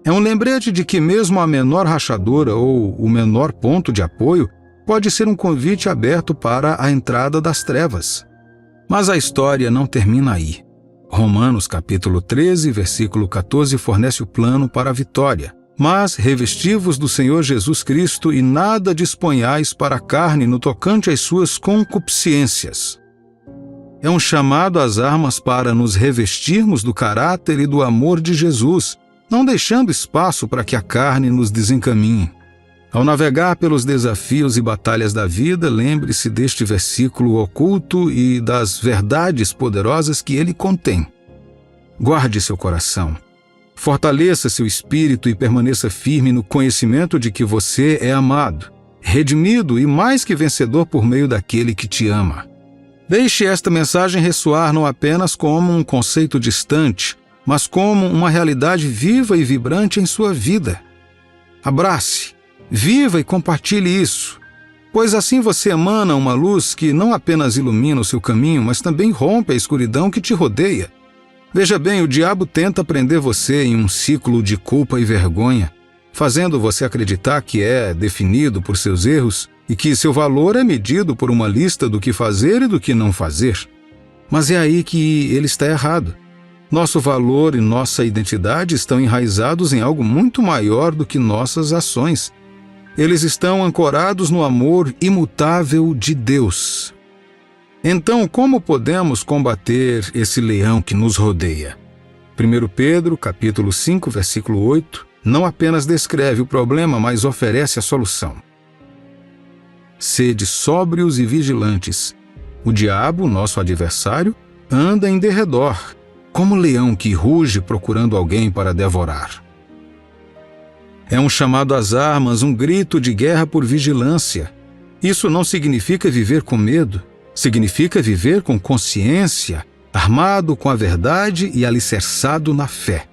É um lembrete de que mesmo a menor rachadura ou o menor ponto de apoio pode ser um convite aberto para a entrada das trevas. Mas a história não termina aí. Romanos capítulo 13, versículo 14 fornece o plano para a vitória. Mas revesti-vos do Senhor Jesus Cristo e nada disponhais para a carne no tocante às suas concupiscências. É um chamado às armas para nos revestirmos do caráter e do amor de Jesus, não deixando espaço para que a carne nos desencaminhe. Ao navegar pelos desafios e batalhas da vida, lembre-se deste versículo oculto e das verdades poderosas que ele contém. Guarde seu coração. Fortaleça seu espírito e permaneça firme no conhecimento de que você é amado, redimido e mais que vencedor por meio daquele que te ama. Deixe esta mensagem ressoar não apenas como um conceito distante, mas como uma realidade viva e vibrante em sua vida. Abrace, viva e compartilhe isso, pois assim você emana uma luz que não apenas ilumina o seu caminho, mas também rompe a escuridão que te rodeia. Veja bem, o diabo tenta prender você em um ciclo de culpa e vergonha, fazendo você acreditar que é definido por seus erros e que seu valor é medido por uma lista do que fazer e do que não fazer. Mas é aí que ele está errado. Nosso valor e nossa identidade estão enraizados em algo muito maior do que nossas ações. Eles estão ancorados no amor imutável de Deus. Então, como podemos combater esse leão que nos rodeia? 1 Pedro, capítulo 5, versículo 8, não apenas descreve o problema, mas oferece a solução. Sede sóbrios e vigilantes. O diabo, nosso adversário, anda em derredor, como leão que ruge procurando alguém para devorar. É um chamado às armas, um grito de guerra por vigilância. Isso não significa viver com medo. Significa viver com consciência, armado com a verdade e alicerçado na fé.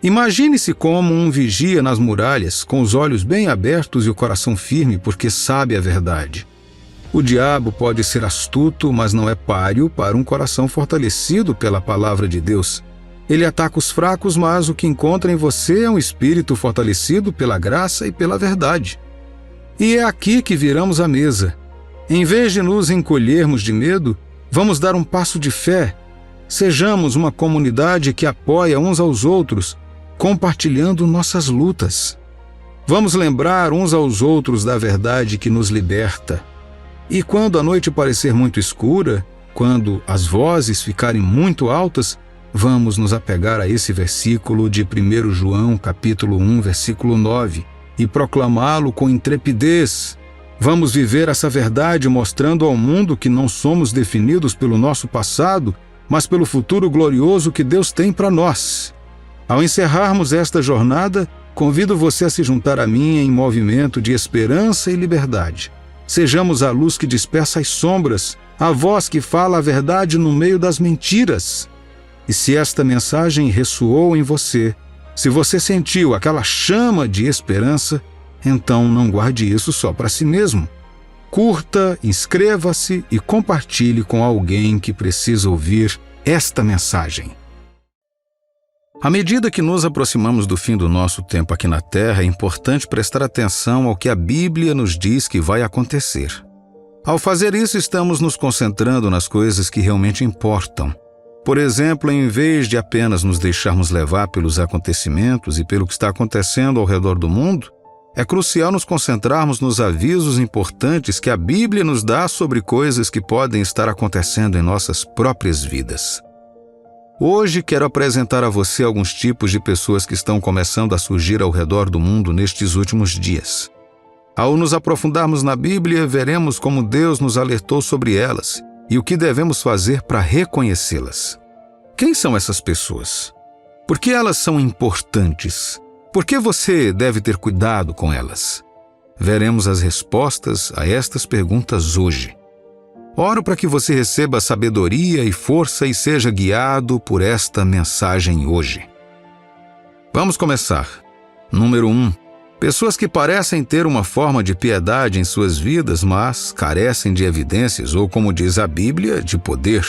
Imagine-se como um vigia nas muralhas, com os olhos bem abertos e o coração firme, porque sabe a verdade. O diabo pode ser astuto, mas não é páreo para um coração fortalecido pela palavra de Deus. Ele ataca os fracos, mas o que encontra em você é um espírito fortalecido pela graça e pela verdade. E é aqui que viramos a mesa. Em vez de nos encolhermos de medo, vamos dar um passo de fé. Sejamos uma comunidade que apoia uns aos outros, compartilhando nossas lutas. Vamos lembrar uns aos outros da verdade que nos liberta. E quando a noite parecer muito escura, quando as vozes ficarem muito altas, vamos nos apegar a esse versículo de 1 João, capítulo 1, versículo 9, e proclamá-lo com intrepidez. Vamos viver essa verdade mostrando ao mundo que não somos definidos pelo nosso passado, mas pelo futuro glorioso que Deus tem para nós. Ao encerrarmos esta jornada, convido você a se juntar a mim em movimento de esperança e liberdade. Sejamos a luz que dispersa as sombras, a voz que fala a verdade no meio das mentiras. E se esta mensagem ressoou em você, se você sentiu aquela chama de esperança, então não guarde isso só para si mesmo. Curta, inscreva-se e compartilhe com alguém que precisa ouvir esta mensagem. À medida que nos aproximamos do fim do nosso tempo aqui na Terra, é importante prestar atenção ao que a Bíblia nos diz que vai acontecer. Ao fazer isso, estamos nos concentrando nas coisas que realmente importam. Por exemplo, em vez de apenas nos deixarmos levar pelos acontecimentos e pelo que está acontecendo ao redor do mundo, é crucial nos concentrarmos nos avisos importantes que a Bíblia nos dá sobre coisas que podem estar acontecendo em nossas próprias vidas. Hoje quero apresentar a você alguns tipos de pessoas que estão começando a surgir ao redor do mundo nestes últimos dias. Ao nos aprofundarmos na Bíblia, veremos como Deus nos alertou sobre elas e o que devemos fazer para reconhecê-las. Quem são essas pessoas? Por que elas são importantes? Por que você deve ter cuidado com elas? Veremos as respostas a estas perguntas hoje. Oro para que você receba sabedoria e força e seja guiado por esta mensagem hoje. Vamos começar. Número 1. Pessoas que parecem ter uma forma de piedade em suas vidas, mas carecem de evidências ou, como diz a Bíblia, de poder.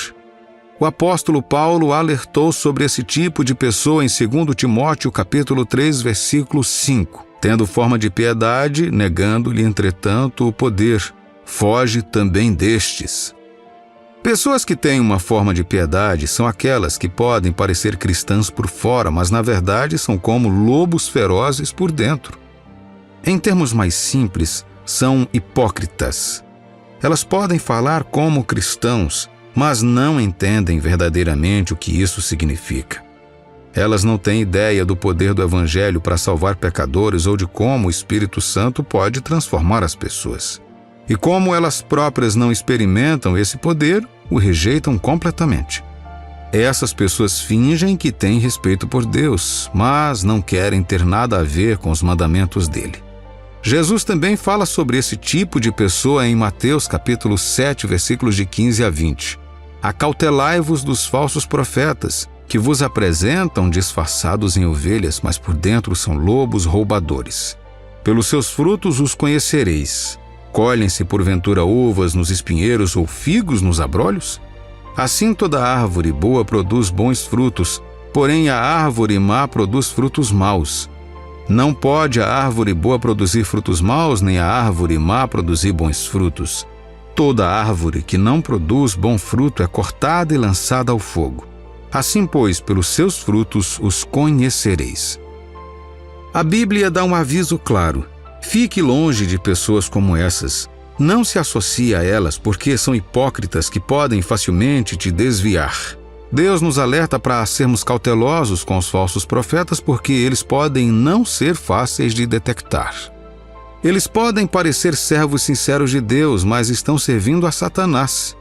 O apóstolo Paulo alertou sobre esse tipo de pessoa em 2 Timóteo capítulo 3, versículo 5. Tendo forma de piedade, negando-lhe, entretanto, o poder, foge também destes. Pessoas que têm uma forma de piedade são aquelas que podem parecer cristãs por fora, mas na verdade são como lobos ferozes por dentro. Em termos mais simples, são hipócritas. Elas podem falar como cristãos, mas não entendem verdadeiramente o que isso significa. Elas não têm ideia do poder do Evangelho para salvar pecadores ou de como o Espírito Santo pode transformar as pessoas. E como elas próprias não experimentam esse poder, o rejeitam completamente. Essas pessoas fingem que têm respeito por Deus, mas não querem ter nada a ver com os mandamentos dele. Jesus também fala sobre esse tipo de pessoa em Mateus capítulo 7, versículos de 15 a 20. Acautelai-vos dos falsos profetas, que vos apresentam disfarçados em ovelhas, mas por dentro são lobos roubadores. Pelos seus frutos os conhecereis. Colhem-se porventura uvas nos espinheiros ou figos nos abrolhos? Assim toda árvore boa produz bons frutos, porém a árvore má produz frutos maus. Não pode a árvore boa produzir frutos maus, nem a árvore má produzir bons frutos. Toda árvore que não produz bom fruto é cortada e lançada ao fogo. Assim, pois, pelos seus frutos os conhecereis. A Bíblia dá um aviso claro. Fique longe de pessoas como essas. Não se associe a elas, porque são hipócritas que podem facilmente te desviar. Deus nos alerta para sermos cautelosos com os falsos profetas, porque eles podem não ser fáceis de detectar. Eles podem parecer servos sinceros de Deus, mas estão servindo a Satanás.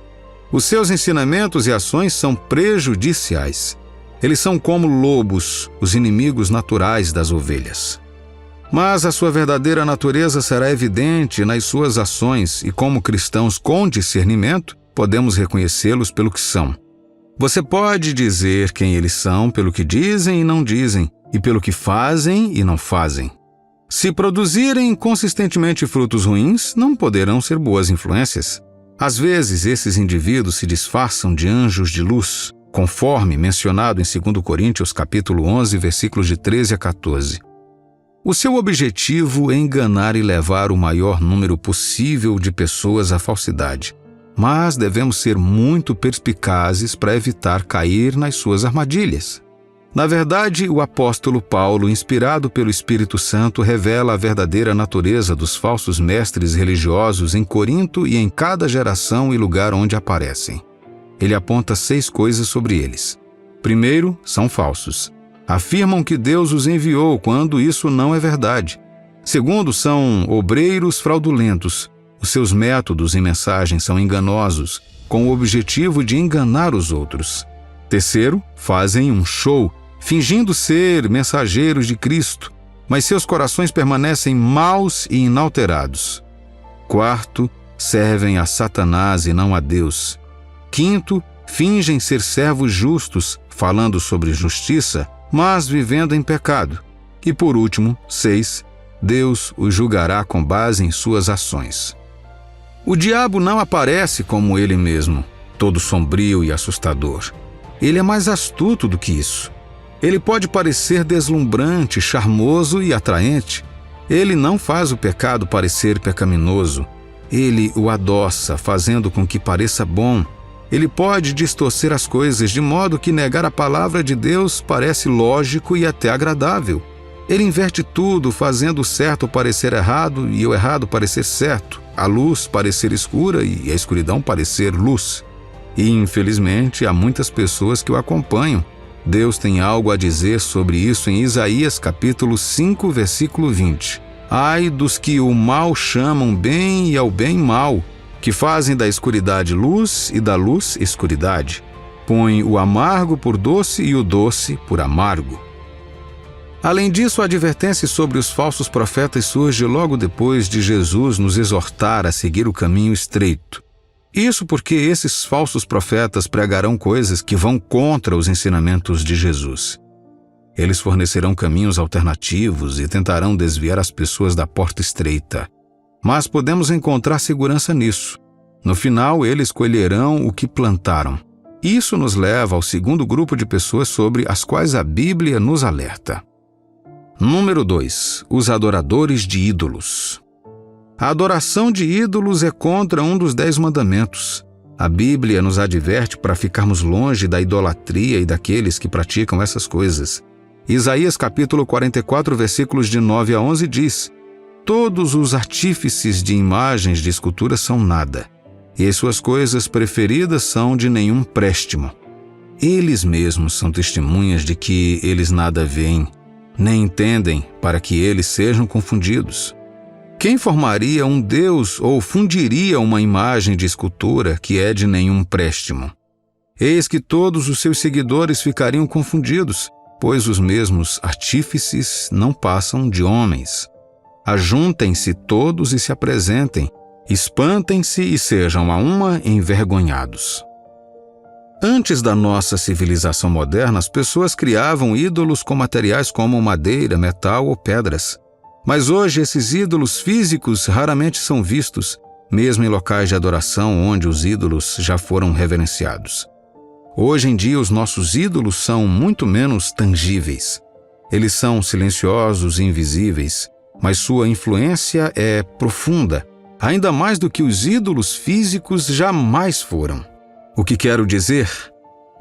Os seus ensinamentos e ações são prejudiciais. Eles são como lobos, os inimigos naturais das ovelhas. Mas a sua verdadeira natureza será evidente nas suas ações e, como cristãos com discernimento, podemos reconhecê-los pelo que são. Você pode dizer quem eles são pelo que dizem e não dizem, e pelo que fazem e não fazem. Se produzirem consistentemente frutos ruins, não poderão ser boas influências. Às vezes, esses indivíduos se disfarçam de anjos de luz, conforme mencionado em 2 Coríntios capítulo 11, versículos de 13 a 14. O seu objetivo é enganar e levar o maior número possível de pessoas à falsidade. Mas devemos ser muito perspicazes para evitar cair nas suas armadilhas. Na verdade, o apóstolo Paulo, inspirado pelo Espírito Santo, revela a verdadeira natureza dos falsos mestres religiosos em Corinto e em cada geração e lugar onde aparecem. Ele aponta 6 coisas sobre eles. Primeiro, são falsos. Afirmam que Deus os enviou quando isso não é verdade. Segundo, são obreiros fraudulentos. Os seus métodos e mensagens são enganosos, com o objetivo de enganar os outros. Terceiro, fazem um show, fingindo ser mensageiros de Cristo, mas seus corações permanecem maus e inalterados. Quarto, servem a Satanás e não a Deus. Quinto, fingem ser servos justos, falando sobre justiça, mas vivendo em pecado. E por último, 6, Deus os julgará com base em suas ações. O diabo não aparece como ele mesmo, todo sombrio e assustador. Ele é mais astuto do que isso. Ele pode parecer deslumbrante, charmoso e atraente. Ele não faz o pecado parecer pecaminoso. Ele o adoça, fazendo com que pareça bom. Ele pode distorcer as coisas de modo que negar a palavra de Deus parece lógico e até agradável. Ele inverte tudo, fazendo o certo parecer errado e o errado parecer certo, a luz parecer escura e a escuridão parecer luz. E, infelizmente, há muitas pessoas que o acompanham. Deus tem algo a dizer sobre isso em Isaías capítulo 5, versículo 20. Ai dos que o mal chamam bem e ao bem mal, que fazem da escuridade luz e da luz escuridade. Põe o amargo por doce e o doce por amargo. Além disso, a advertência sobre os falsos profetas surge logo depois de Jesus nos exortar a seguir o caminho estreito. Isso porque esses falsos profetas pregarão coisas que vão contra os ensinamentos de Jesus. Eles fornecerão caminhos alternativos e tentarão desviar as pessoas da porta estreita. Mas podemos encontrar segurança nisso. No final, eles colherão o que plantaram. Isso nos leva ao segundo grupo de pessoas sobre as quais a Bíblia nos alerta. Número 2. Os adoradores de ídolos. A adoração de ídolos é contra um dos 10 mandamentos. A Bíblia nos adverte para ficarmos longe da idolatria e daqueles que praticam essas coisas. Isaías capítulo 44, versículos de 9 a 11 diz: todos os artífices de imagens de escultura são nada, e as suas coisas preferidas são de nenhum préstimo. Eles mesmos são testemunhas de que eles nada veem, nem entendem, para que eles sejam confundidos. Quem formaria um Deus ou fundiria uma imagem de escultura que é de nenhum préstimo? Eis que todos os seus seguidores ficariam confundidos, pois os mesmos artífices não passam de homens. Ajuntem-se todos e se apresentem, espantem-se e sejam a uma envergonhados. Antes da nossa civilização moderna, as pessoas criavam ídolos com materiais como madeira, metal ou pedras. Mas hoje esses ídolos físicos raramente são vistos, mesmo em locais de adoração onde os ídolos já foram reverenciados. Hoje em dia os nossos ídolos são muito menos tangíveis. Eles são silenciosos e invisíveis, mas sua influência é profunda, ainda mais do que os ídolos físicos jamais foram. O que quero dizer?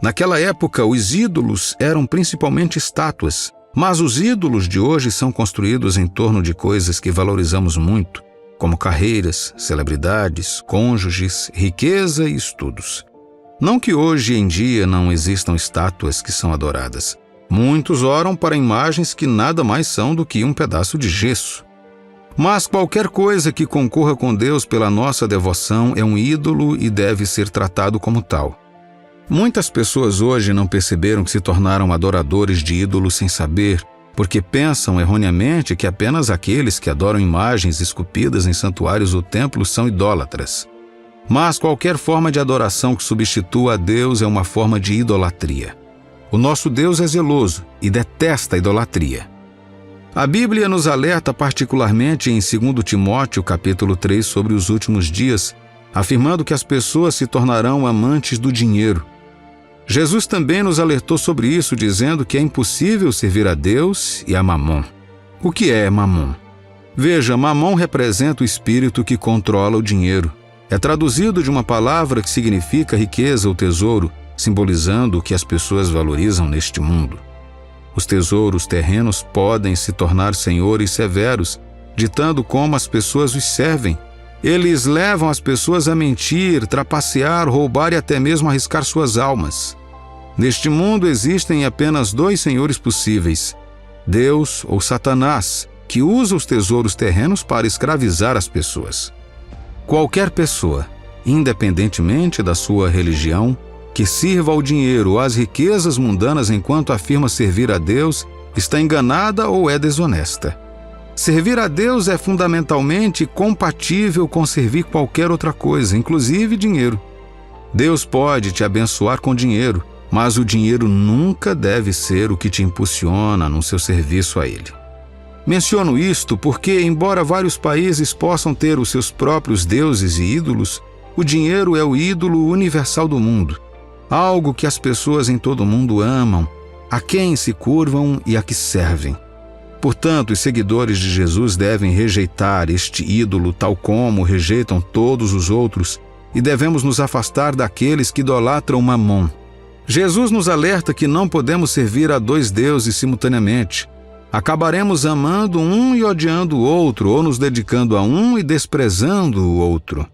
Naquela época, os ídolos eram principalmente estátuas, mas os ídolos de hoje são construídos em torno de coisas que valorizamos muito, como carreiras, celebridades, cônjuges, riqueza e estudos. Não que hoje em dia não existam estátuas que são adoradas. Muitos oram para imagens que nada mais são do que um pedaço de gesso. Mas qualquer coisa que concorra com Deus pela nossa devoção é um ídolo e deve ser tratado como tal. Muitas pessoas hoje não perceberam que se tornaram adoradores de ídolos sem saber, porque pensam erroneamente que apenas aqueles que adoram imagens esculpidas em santuários ou templos são idólatras. Mas qualquer forma de adoração que substitua a Deus é uma forma de idolatria. O nosso Deus é zeloso e detesta a idolatria. A Bíblia nos alerta particularmente em 2 Timóteo capítulo 3 sobre os últimos dias, afirmando que as pessoas se tornarão amantes do dinheiro. Jesus também nos alertou sobre isso, dizendo que é impossível servir a Deus e a Mamon. O que é Mamon? Veja, Mamon representa o espírito que controla o dinheiro. É traduzido de uma palavra que significa riqueza ou tesouro, simbolizando o que as pessoas valorizam neste mundo. Os tesouros terrenos podem se tornar senhores severos, ditando como as pessoas os servem. Eles levam as pessoas a mentir, trapacear, roubar e até mesmo arriscar suas almas. Neste mundo existem apenas dois senhores possíveis: Deus ou Satanás, que usa os tesouros terrenos para escravizar as pessoas. Qualquer pessoa, independentemente da sua religião, que sirva ao dinheiro ou às riquezas mundanas enquanto afirma servir a Deus, está enganada ou é desonesta. Servir a Deus é fundamentalmente compatível com servir qualquer outra coisa, inclusive dinheiro. Deus pode te abençoar com dinheiro, mas o dinheiro nunca deve ser o que te impulsiona no seu serviço a Ele. Menciono isto porque, embora vários países possam ter os seus próprios deuses e ídolos, o dinheiro é o ídolo universal do mundo. Algo que as pessoas em todo o mundo amam, a quem se curvam e a que servem. Portanto, os seguidores de Jesus devem rejeitar este ídolo tal como rejeitam todos os outros e devemos nos afastar daqueles que idolatram Mamon. Jesus nos alerta que não podemos servir a dois deuses simultaneamente. Acabaremos amando um e odiando o outro, ou nos dedicando a um e desprezando o outro.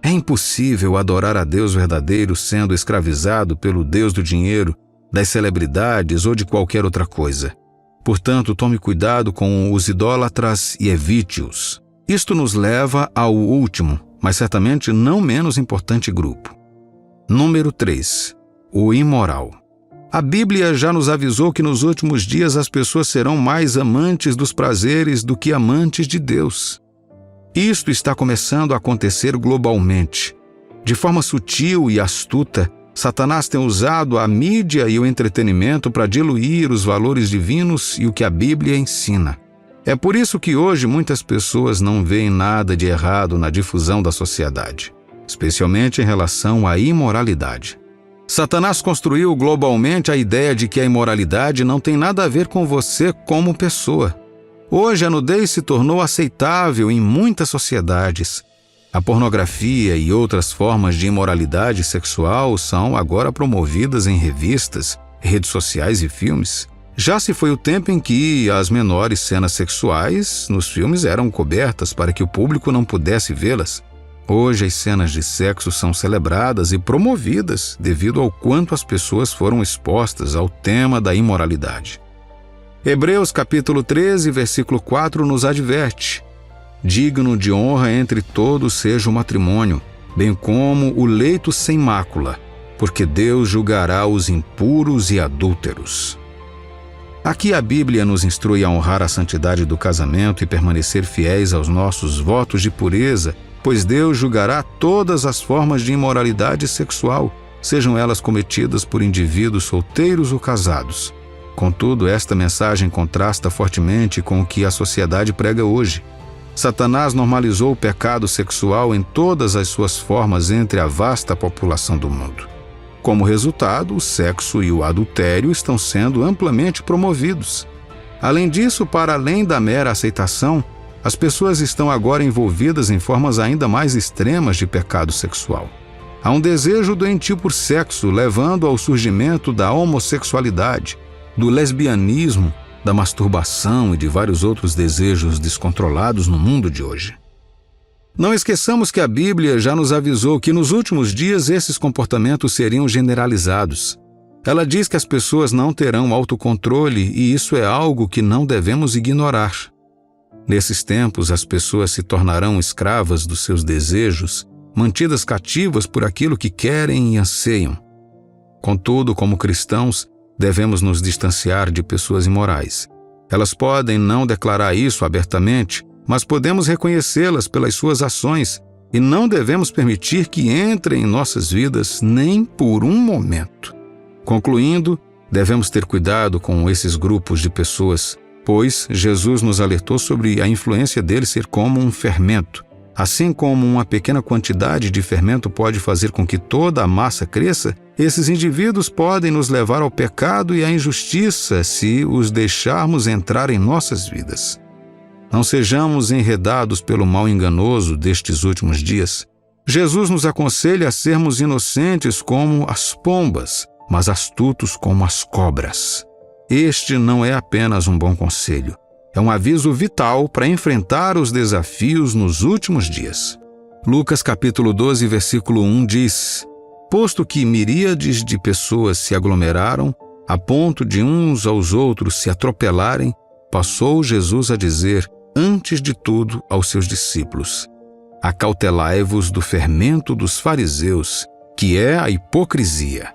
É impossível adorar a Deus verdadeiro sendo escravizado pelo Deus do dinheiro, das celebridades ou de qualquer outra coisa. Portanto, tome cuidado com os idólatras e evite-os. Isto nos leva ao último, mas certamente não menos importante grupo. Número 3. O imoral. A Bíblia já nos avisou que nos últimos dias as pessoas serão mais amantes dos prazeres do que amantes de Deus. Isto está começando a acontecer globalmente. De forma sutil e astuta, Satanás tem usado a mídia e o entretenimento para diluir os valores divinos e o que a Bíblia ensina. É por isso que hoje muitas pessoas não veem nada de errado na difusão da sociedade, especialmente em relação à imoralidade. Satanás construiu globalmente a ideia de que a imoralidade não tem nada a ver com você como pessoa. Hoje a nudez se tornou aceitável em muitas sociedades. A pornografia e outras formas de imoralidade sexual são agora promovidas em revistas, redes sociais e filmes. Já se foi o tempo em que as menores cenas sexuais nos filmes eram cobertas para que o público não pudesse vê-las. Hoje as cenas de sexo são celebradas e promovidas devido ao quanto as pessoas foram expostas ao tema da imoralidade. Hebreus capítulo 13, versículo 4 nos adverte: digno de honra entre todos seja o matrimônio, bem como o leito sem mácula, porque Deus julgará os impuros e adúlteros. Aqui a Bíblia nos instrui a honrar a santidade do casamento e permanecer fiéis aos nossos votos de pureza, pois Deus julgará todas as formas de imoralidade sexual, sejam elas cometidas por indivíduos solteiros ou casados. Contudo, esta mensagem contrasta fortemente com o que a sociedade prega hoje. Satanás normalizou o pecado sexual em todas as suas formas entre a vasta população do mundo. Como resultado, o sexo e o adultério estão sendo amplamente promovidos. Além disso, para além da mera aceitação, as pessoas estão agora envolvidas em formas ainda mais extremas de pecado sexual. Há um desejo doentio por sexo, levando ao surgimento da homossexualidade, do lesbianismo, da masturbação e de vários outros desejos descontrolados no mundo de hoje. Não esqueçamos que a Bíblia já nos avisou que nos últimos dias esses comportamentos seriam generalizados. Ela diz que as pessoas não terão autocontrole e isso é algo que não devemos ignorar. Nesses tempos, as pessoas se tornarão escravas dos seus desejos, mantidas cativas por aquilo que querem e anseiam. Contudo, como cristãos, devemos nos distanciar de pessoas imorais. Elas podem não declarar isso abertamente, mas podemos reconhecê-las pelas suas ações e não devemos permitir que entrem em nossas vidas nem por um momento. Concluindo, devemos ter cuidado com esses grupos de pessoas, pois Jesus nos alertou sobre a influência deles ser como um fermento. Assim como uma pequena quantidade de fermento pode fazer com que toda a massa cresça, esses indivíduos podem nos levar ao pecado e à injustiça se os deixarmos entrar em nossas vidas. Não sejamos enredados pelo mal enganoso destes últimos dias. Jesus nos aconselha a sermos inocentes como as pombas, mas astutos como as cobras. Este não é apenas um bom conselho. É um aviso vital para enfrentar os desafios nos últimos dias. Lucas capítulo 12, versículo 1 diz: posto que miríades de pessoas se aglomeraram, a ponto de uns aos outros se atropelarem, passou Jesus a dizer, antes de tudo, aos seus discípulos: acautelai-vos do fermento dos fariseus, que é a hipocrisia.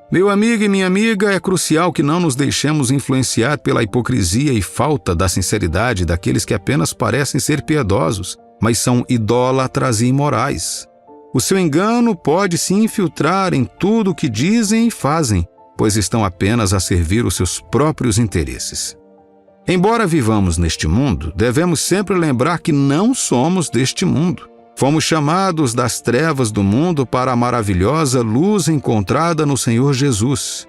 Meu amigo e minha amiga, é crucial que não nos deixemos influenciar pela hipocrisia e falta da sinceridade daqueles que apenas parecem ser piedosos, mas são idólatras e imorais. O seu engano pode se infiltrar em tudo o que dizem e fazem, pois estão apenas a servir os seus próprios interesses. Embora vivamos neste mundo, devemos sempre lembrar que não somos deste mundo. Fomos chamados das trevas do mundo para a maravilhosa luz encontrada no Senhor Jesus.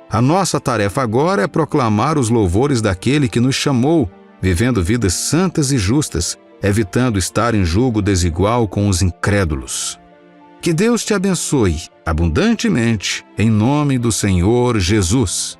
A nossa tarefa agora é proclamar os louvores daquele que nos chamou, vivendo vidas santas e justas, evitando estar em julgo desigual com os incrédulos. Que Deus te abençoe abundantemente, em nome do Senhor Jesus.